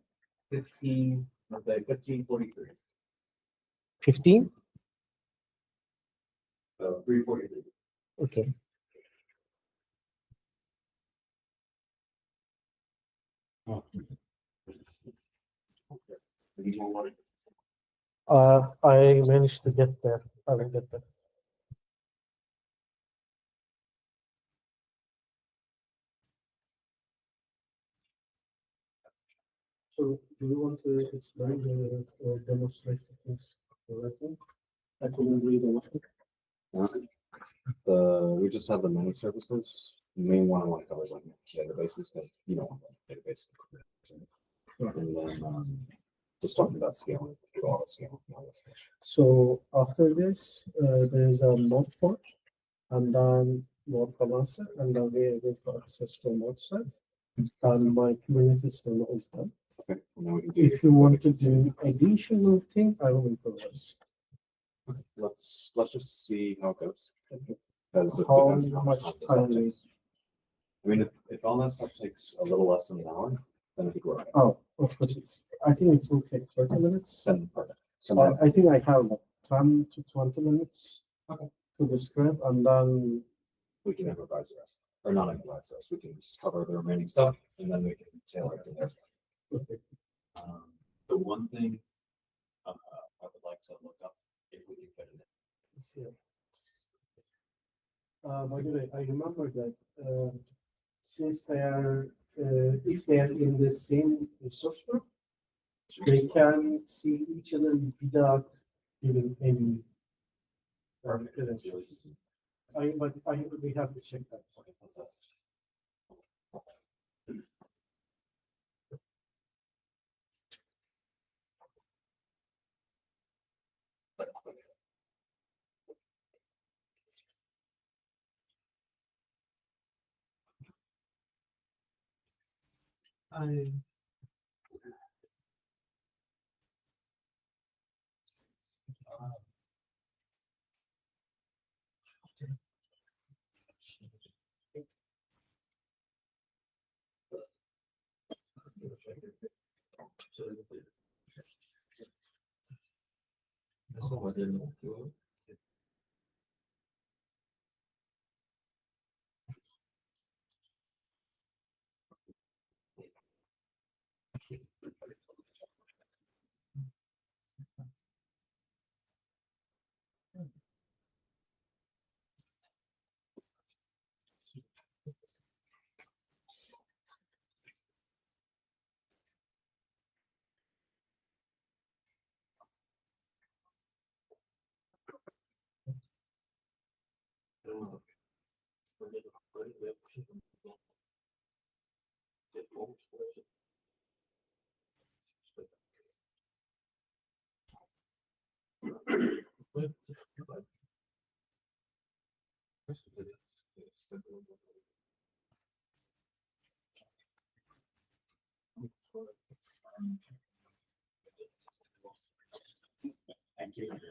15:43. 15? So 3:43. Okay. Any more water? I managed to get there. I will get there. So, do you want to explain or demonstrate the things correctly? I couldn't read anything. We just have the many services. The main one I want to cover is like databases because you don't want that database. And then just talking about scaling, auto scaling. So after this, there is a node port, and then node balancer, and then we are able to access from outside. And my Kubernetes server is done. Okay. And then we can do If you want to do additional thing, I will improvise. Okay, let's just see how it goes. Okay. Because it How depends on much how this time uptakes. is? I mean, if all that stuff takes a little less than an hour, then I think we're right. Oh, of course, I think it will take 30 minutes. Then perfect. So then, I think I have like 10 to 20 minutes Okay. to describe, and then we can improvise the rest. or not improvise those. We can just cover the remaining stuff and then we can tailor it to their stuff. The one thing I would like to look up if we can fit it in. Let's see. By the way, I remember that since they are, if they are in the same source group, they can see each other without giving any credentials. We have to check that. Okay, let's test. Thank you.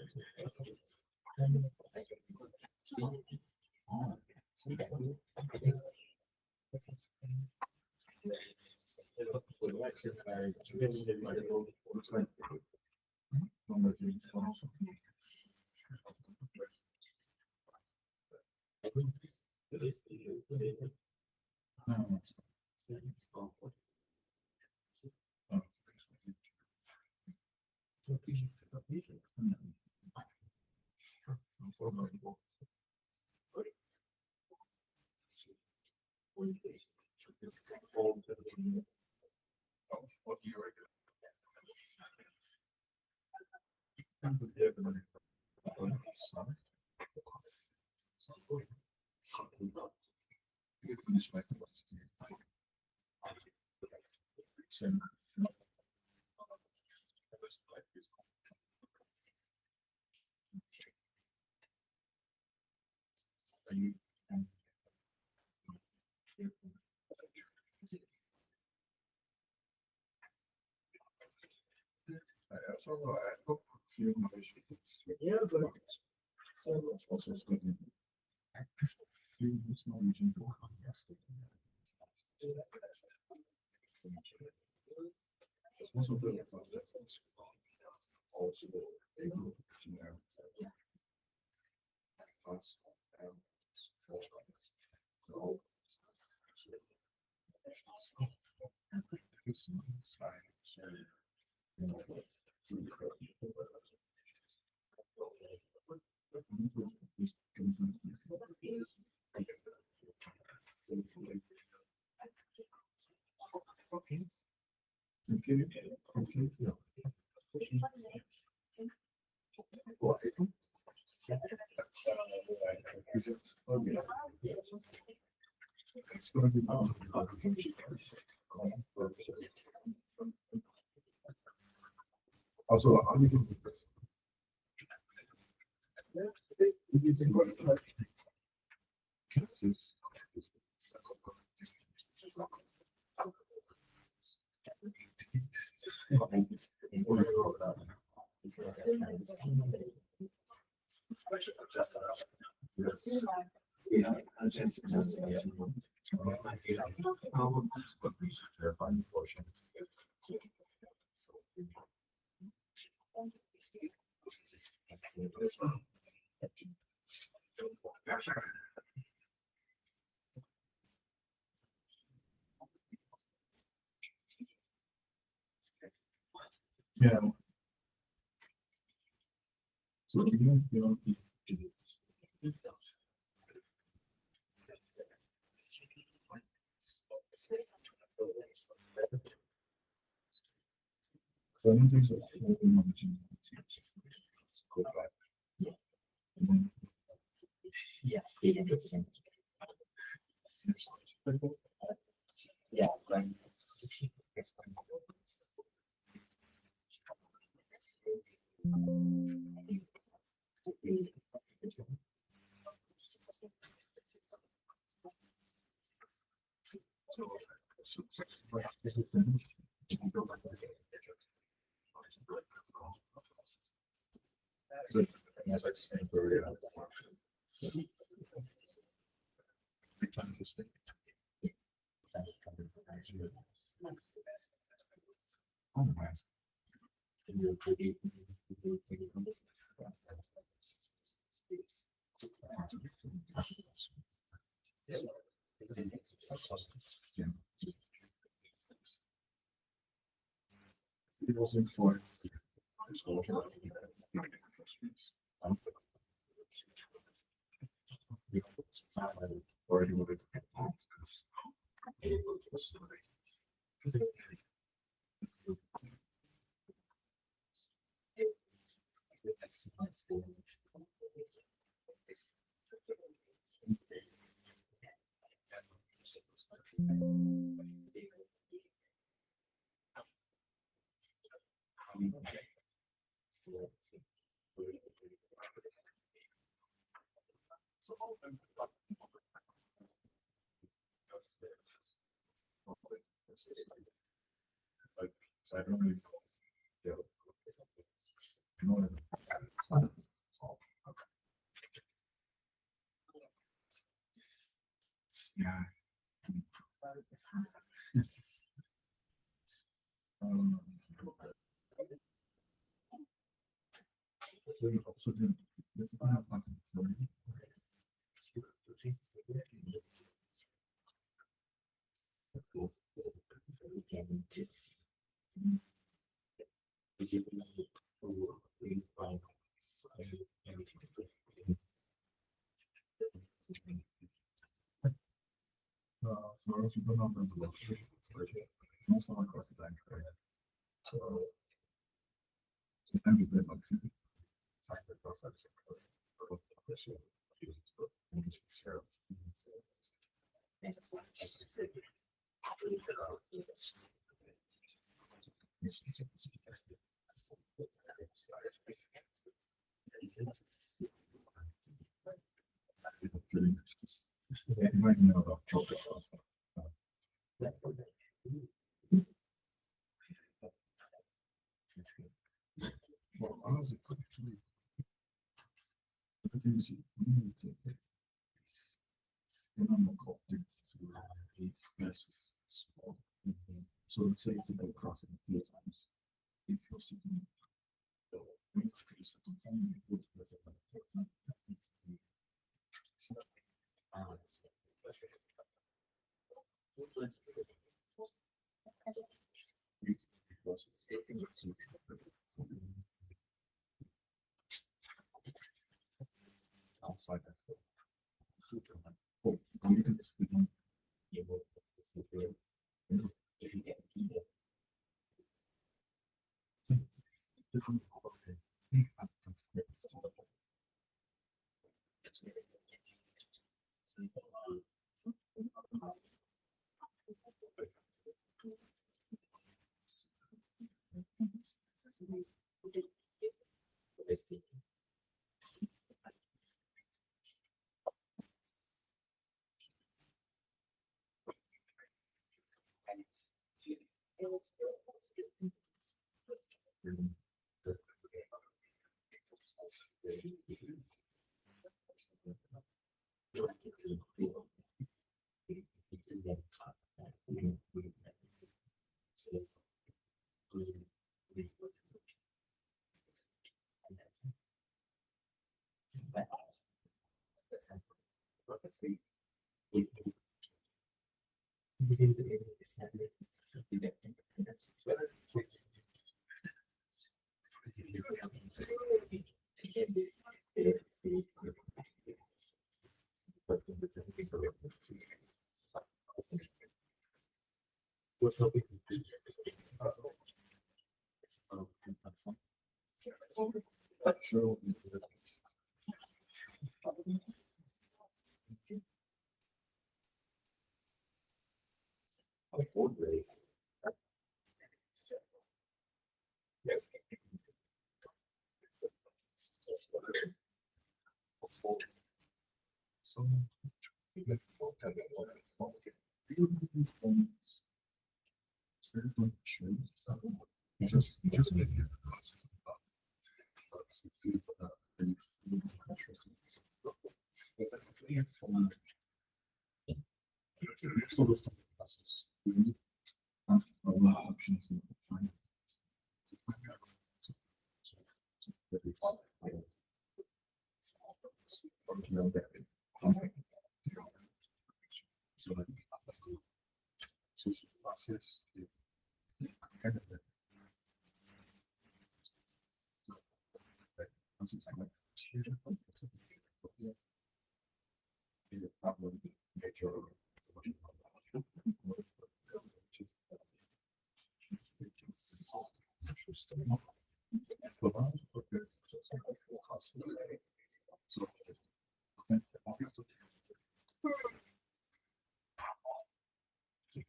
Also, Yeah. So even if you don't so I don't think so. Go back. Yeah. This is finished. So, yes, I just think we're gonna. Times this thing. Oh, nice. It wasn't for. Already what is. Like, so I don't really. Yeah. Yeah. Also did this is not like sorry. So if you don't know the also across the bank, right? So every bit like find the process you might know about chocolate also. Well, honestly, the things you need to normal call things to best small. So let's say it's a bit crossing 3 times. If you're seeking we need to produce a time, you would present a time. Outside that. Oh, you can just if you get different So let's look at it. Just make it process the button. So feel very interesting. But actually, so this type of process, we have a lot of options in the final. So that process probably nature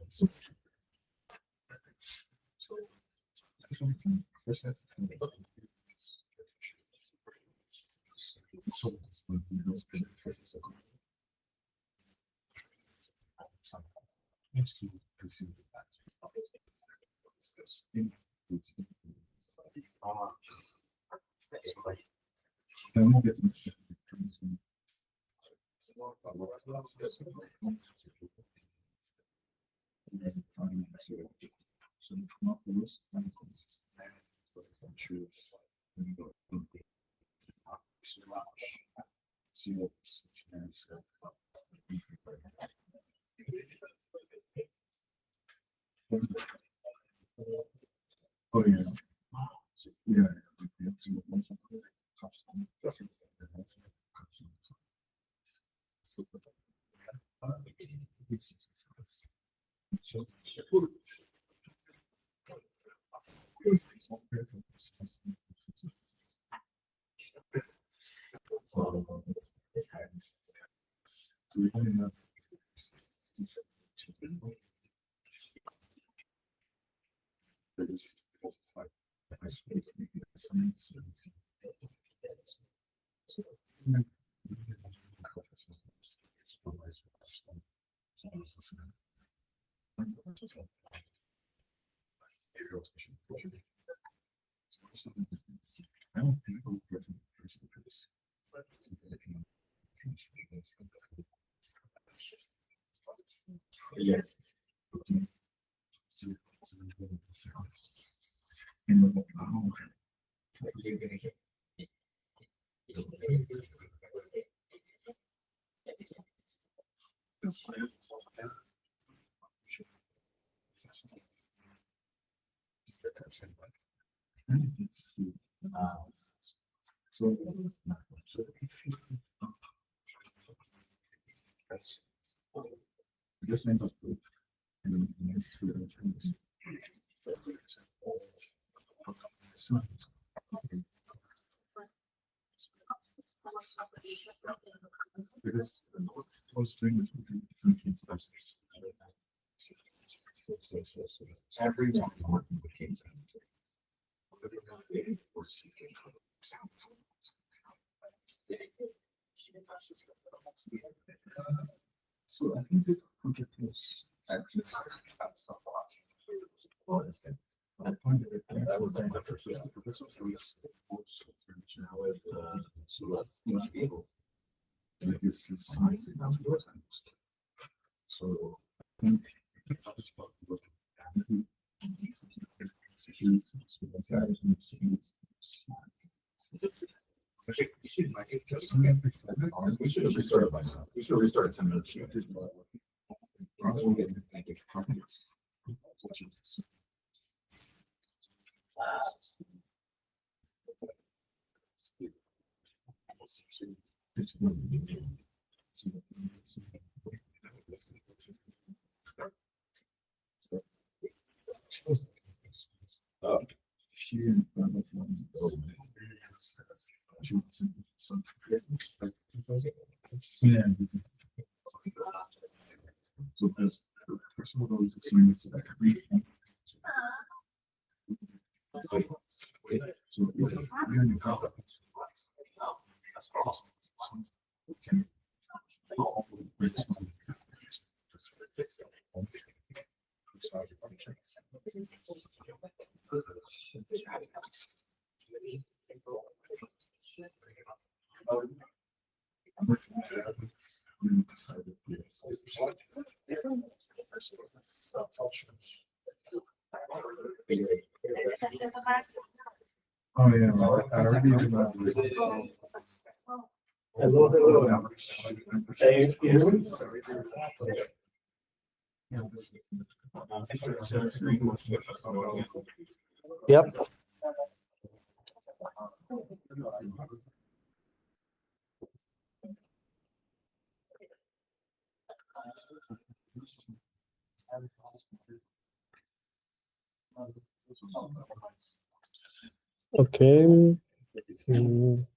so first that's next to pursue the facts. Then we'll get to so not the risk consequences. So choose when you go see what oh yeah. So, yeah, we have to one so we only have I don't think yes. So if you just end up with next to the things. Because those things every time working with kids so I think the project was actually I find it this is size so I think it's possible we should restart by now. We should restart 10 minutes. So there's some of those assignments that I can read. So if you're in your file, that's awesome. So you can all the breaks from the just fix that. Sorry, functions. We decided, yes. Oh, yeah. I already did that. Hello, hello. Can you hear me? Yep. Okay. Mm.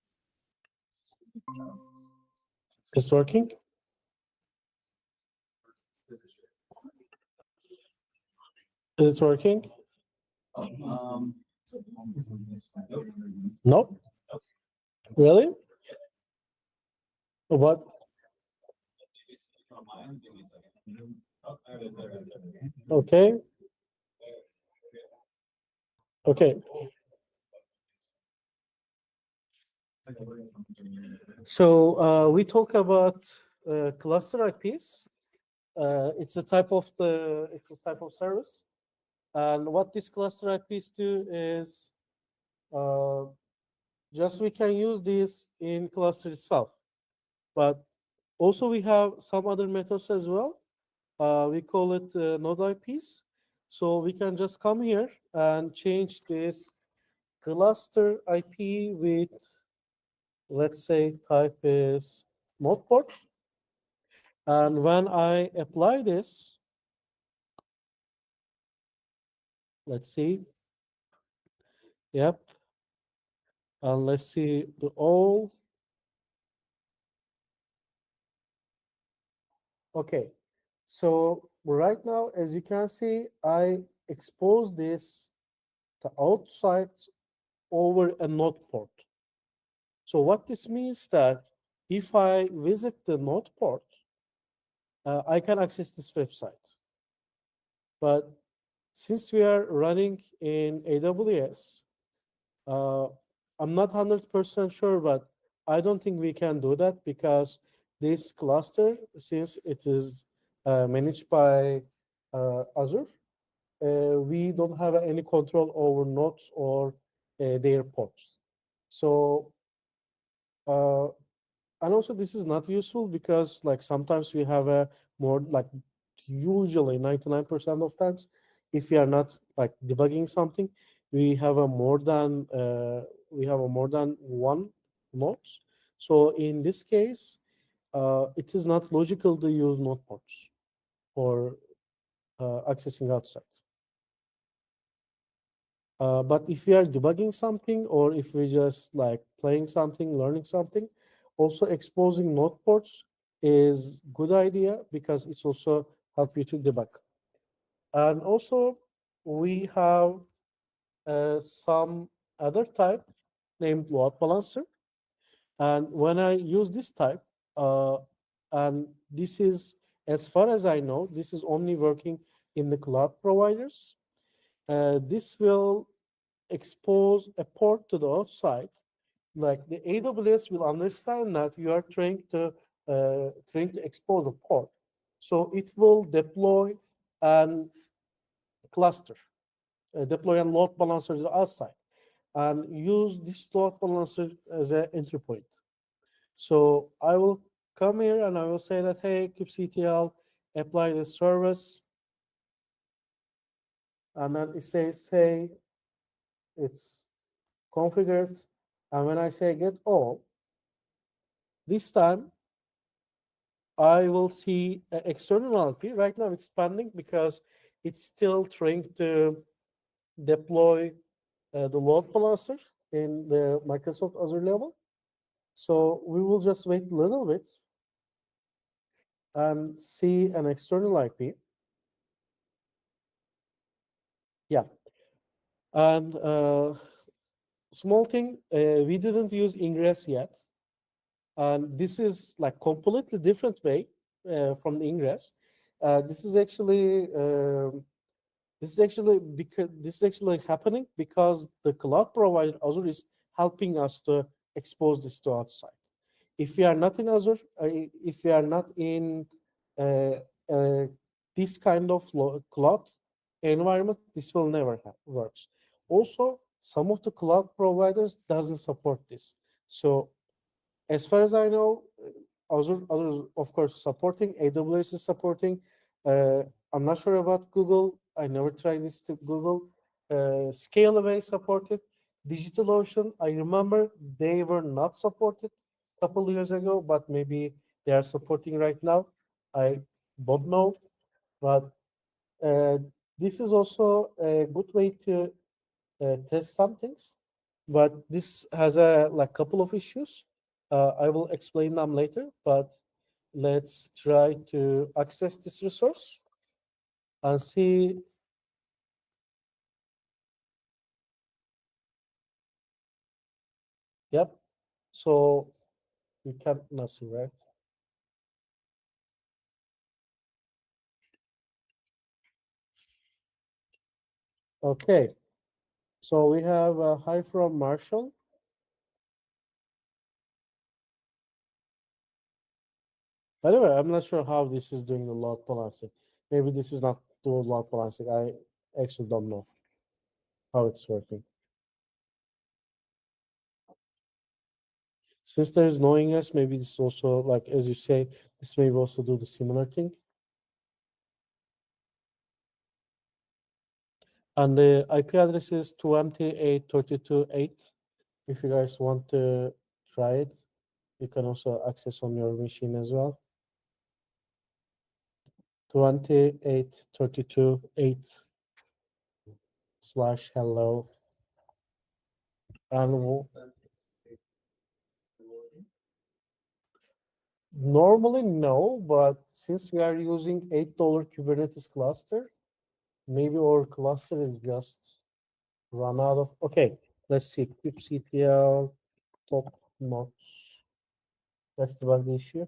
It's working. Is it working? No. Really? What? Okay. Okay. So we talk about cluster IPs. It's a type of service, and what these cluster IPs do is uh, just we can use this in cluster itself, but also we have some other methods as well. We call it node IPs. So we can just come here and change this cluster IP with, let's say, type is node port. And when I apply this, let's see. Yep. And let's see the all. Okay. So right now, as you can see, I expose this to outside over a node port. So what this means that if I visit the node port, I can access this website. But since we are running in AWS, I'm not 100% sure, but I don't think we can do that because this cluster, since it is managed by Azure, we don't have any control over nodes or their ports. So, and also this is not useful because like sometimes we have a more like usually 99% of times, if we are not like debugging something, we have a more than one nodes. So in this case, it is not logical to use node ports for accessing outside. But if we are debugging something or if we just like playing something, learning something, also exposing node ports is good idea because it's also help you to debug. And also we have some other type named load balancer. And when I use this type, and this is, as far as I know, this is only working in the cloud providers. This will expose a port to the outside. Like the AWS will understand that you are trying to expose a port, so it will deploy and cluster, deploy and load balancer to the outside, and use this load balancer as an entry point. So I will come here and I will say that, hey, kubectl, apply this service. And then it says, hey, it's configured. And when I say get all, This time, I will see an external LP. Right now, it's pending because it's still trying to deploy the load balancer in the Microsoft Azure level. So we will just wait a little bit and see an external IP. Yeah. And small thing, we didn't use ingress yet. And this is like completely different way from the ingress. This is actually happening because the cloud provider Azure is helping us to expose this to outside. If we are not in Azure, if we are not in uh, uh, this kind of cloud environment, this will never works. Also, some of the cloud providers doesn't support this. So as far as I know, Azure is of course supporting, AWS is supporting. I'm not sure about Google. I never tried this to Google. Scalaway supported. DigitalOcean, I remember they were not supported a couple years ago, but maybe they are supporting right now. I don't know, but uh, this is also a good way to test some things, but this has a couple of issues. I will explain them later, but let's try to access this resource and see. Yep. So you can't not see, right? Okay. So we have a hi from Marshall. By the way, I'm not sure how this is doing the load balancing. Maybe this is not doing load balancing. I actually don't know how it's working. Since there is no ingress, maybe this also, like as you say, this may also do the similar thing. And the IP address is 28.32.8. If you guys want to try it, you can also access on your machine as well. 28.32.8/hello. And normally no, but since we are using $8 Kubernetes cluster, maybe our cluster is just run out of. Okay, let's see. kubectl top notch. That's the bug issue.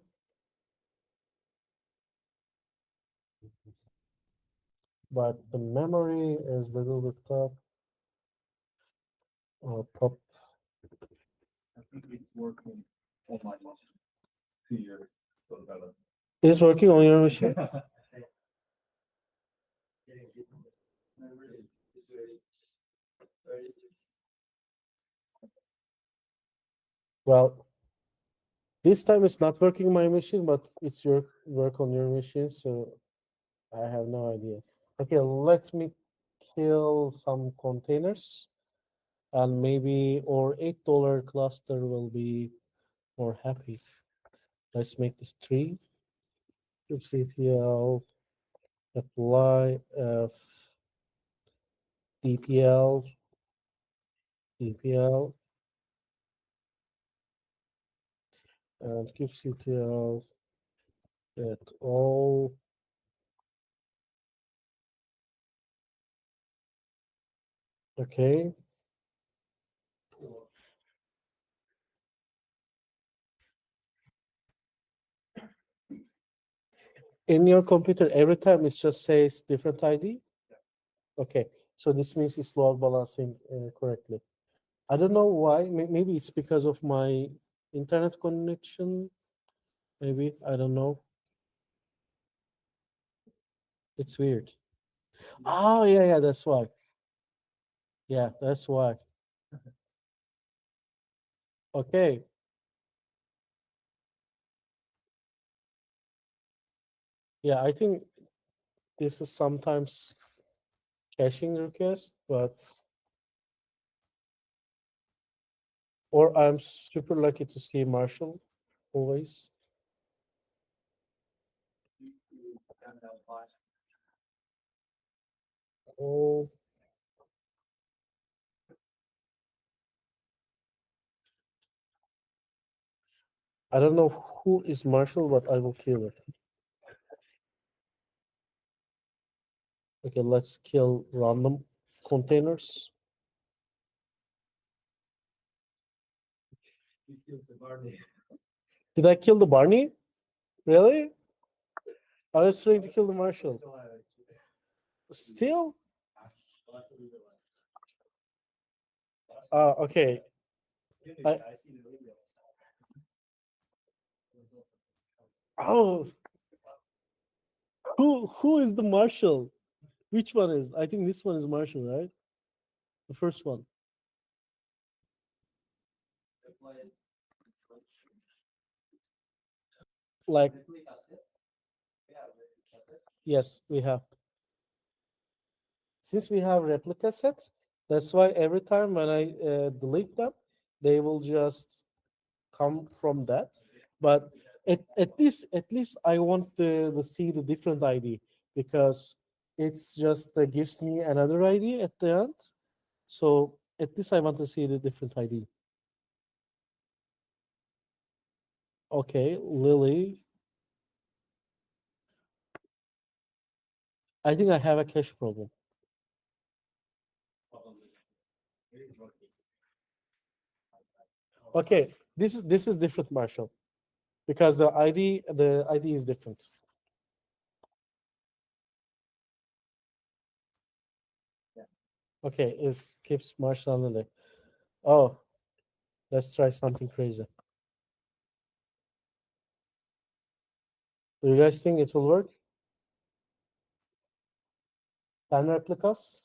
But the memory is a little bit top. Top. I think it's working on my machine. 2 years. So that Is working on your machine? Well, this time it's not working on my machine, but it's your work on your machine, so I have no idea. Okay, let me kill some containers, and maybe our $8 cluster will be more happy. Let's make this 3. kubectl apply dpl and kubectl at all. Okay. In your computer, every time it just says different ID? Okay, so this means it's load balancing correctly. I don't know why. Maybe it's because of my internet connection. Maybe, I don't know. It's weird. Oh, yeah, that's why. Yeah, that's why. Okay. Yeah, I think this is sometimes caching request, but or I'm super lucky to see Marshall, always. Oh, I don't know who is Marshall, but I will kill it. Okay, let's kill random containers. Did I kill the Barney? Really? I was trying to kill the Marshall. Still? Okay. I- oh, who is the Marshall? Which one is? I think this one is Marshall, right? The first one. Like, yes, we have. Since we have replica sets, that's why every time when I delete them, they will just come from that. But at least I want to see the different ID, because it's just gives me another ID at the end. So at least I want to see the different ID. Okay, Lily. I think I have a cache problem. Okay, this is different, Marshall, because the ID is different. Okay, it keeps Marshall and Lily. Oh, let's try something crazy. Do you guys think it will work? 10 replicas?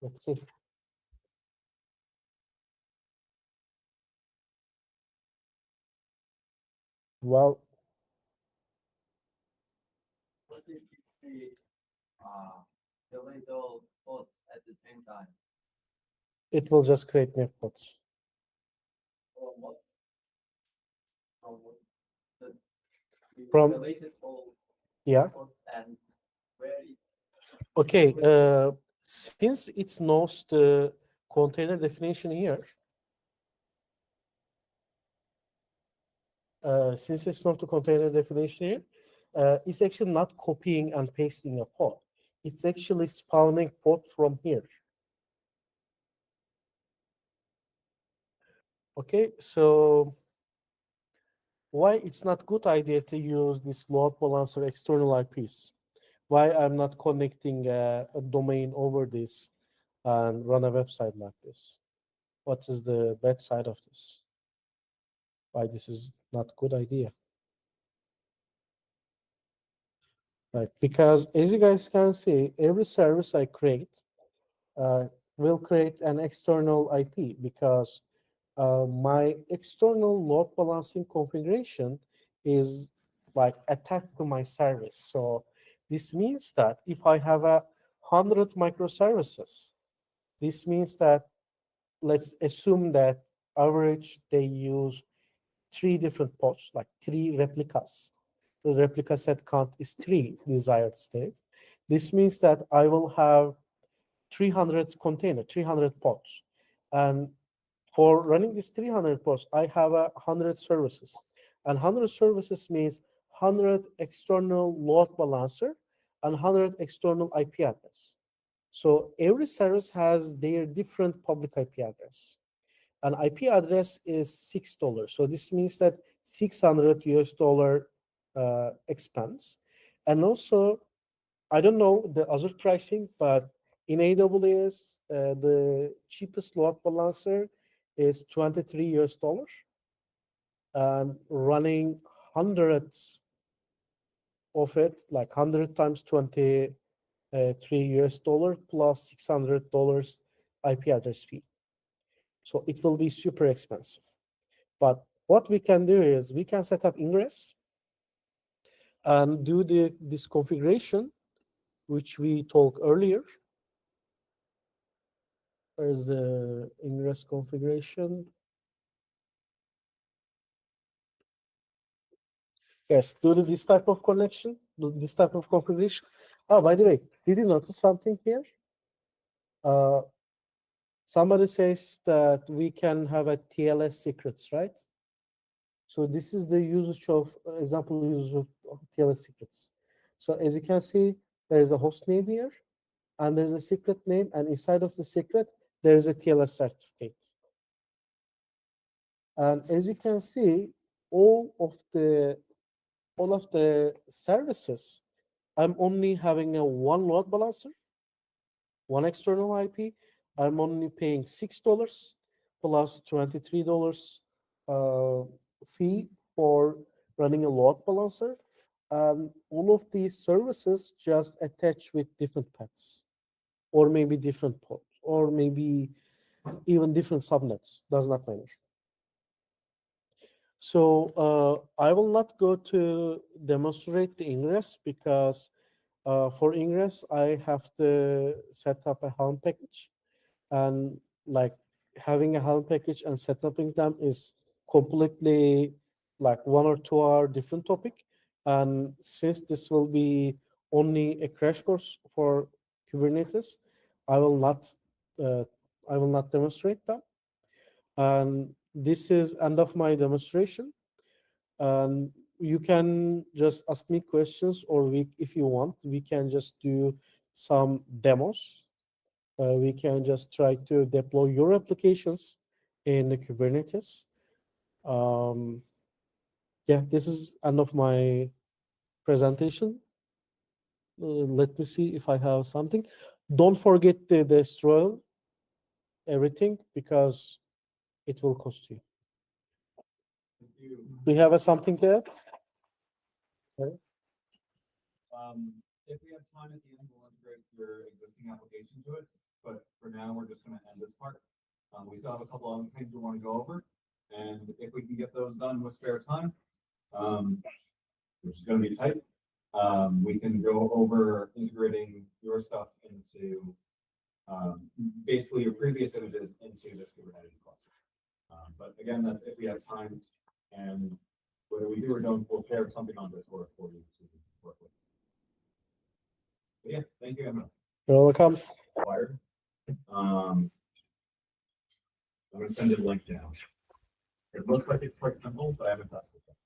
Let's see. Well, Delete all pods at the same time. it will just create new pods. Or what? From what? You From- deleted all Yeah. pods and where it Okay. Since it knows the container definition here, since it's not the container definition here, it's actually not copying and pasting a pod. It's actually spawning pod from here. Okay, so why it's not good idea to use this load balancer external IPs? Why I'm not connecting a domain over this and run a website like this? What is the bad side of this? Why this is not good idea? Right, because as you guys can see, every service I create will create an external IP, because my external load balancing configuration is like attached to my service. So this means that if I have 100 microservices, this means that, let's assume that average they use 3 different pods, like 3 replicas. The replica set count is 3 desired state. This means that I will have 300 container, 300 pods. And for running these 300 pods, I have 100 services. And 100 services means 100 external load balancer and 100 external IP address. So every service has their different public IP address. An IP address is $6. So this means that 600 US dollar expense. And also, I don't know the other pricing, but in AWS, the cheapest load balancer is 23 US dollars, and running hundreds of it, like 100 times 23 US dollar plus $600 IP address fee. So it will be super expensive. But what we can do is we can set up ingress and do this configuration, which we talked earlier. There's the ingress configuration. Yes, do this type of connection, do this type of configuration. Oh, by the way, did you notice something here? Somebody says that we can have a TLS secrets, right? So this is the usage of example usage of TLS secrets. So as you can see, there is a host name here, and there's a secret name, and inside of the secret, there is a TLS certificate. And as you can see, all of the services, I'm only having a one load balancer, one external IP. I'm only paying $6 plus $23 fee for running a load balancer. All of these services just attach with different paths, or maybe different ports, or maybe even different subnets. Does not matter. So I will not go to demonstrate the ingress because for ingress, I have to set up a Helm package, and like having a Helm package and setting them is completely like 1 or 2 hour different topic. And since this will be only a crash course for Kubernetes, I will not demonstrate them. And this is end of my demonstration. And you can just ask me questions, or if you want, we can just do some demos. We can just try to deploy your applications in the Kubernetes. Yeah, this is end of my presentation. Let me see if I have something. Don't forget to destroy everything because it will cost you. Do you have something to add? If we have time at the end, we'll integrate your existing application to it, but for now, we're just gonna end this part. We still have a couple other things we wanna go over, and if we can get those done with spare time, which is gonna be tight, we can go over integrating your stuff into, basically your previous images into this Kubernetes cluster. But again, that's if we have time, and whether we do or don't, we'll share something on Discord for you to work with. But yeah, thank you, Emma. You're welcome. Wired. I'm gonna send it a link down. It looks like it's quite simple, but I haven't tested it.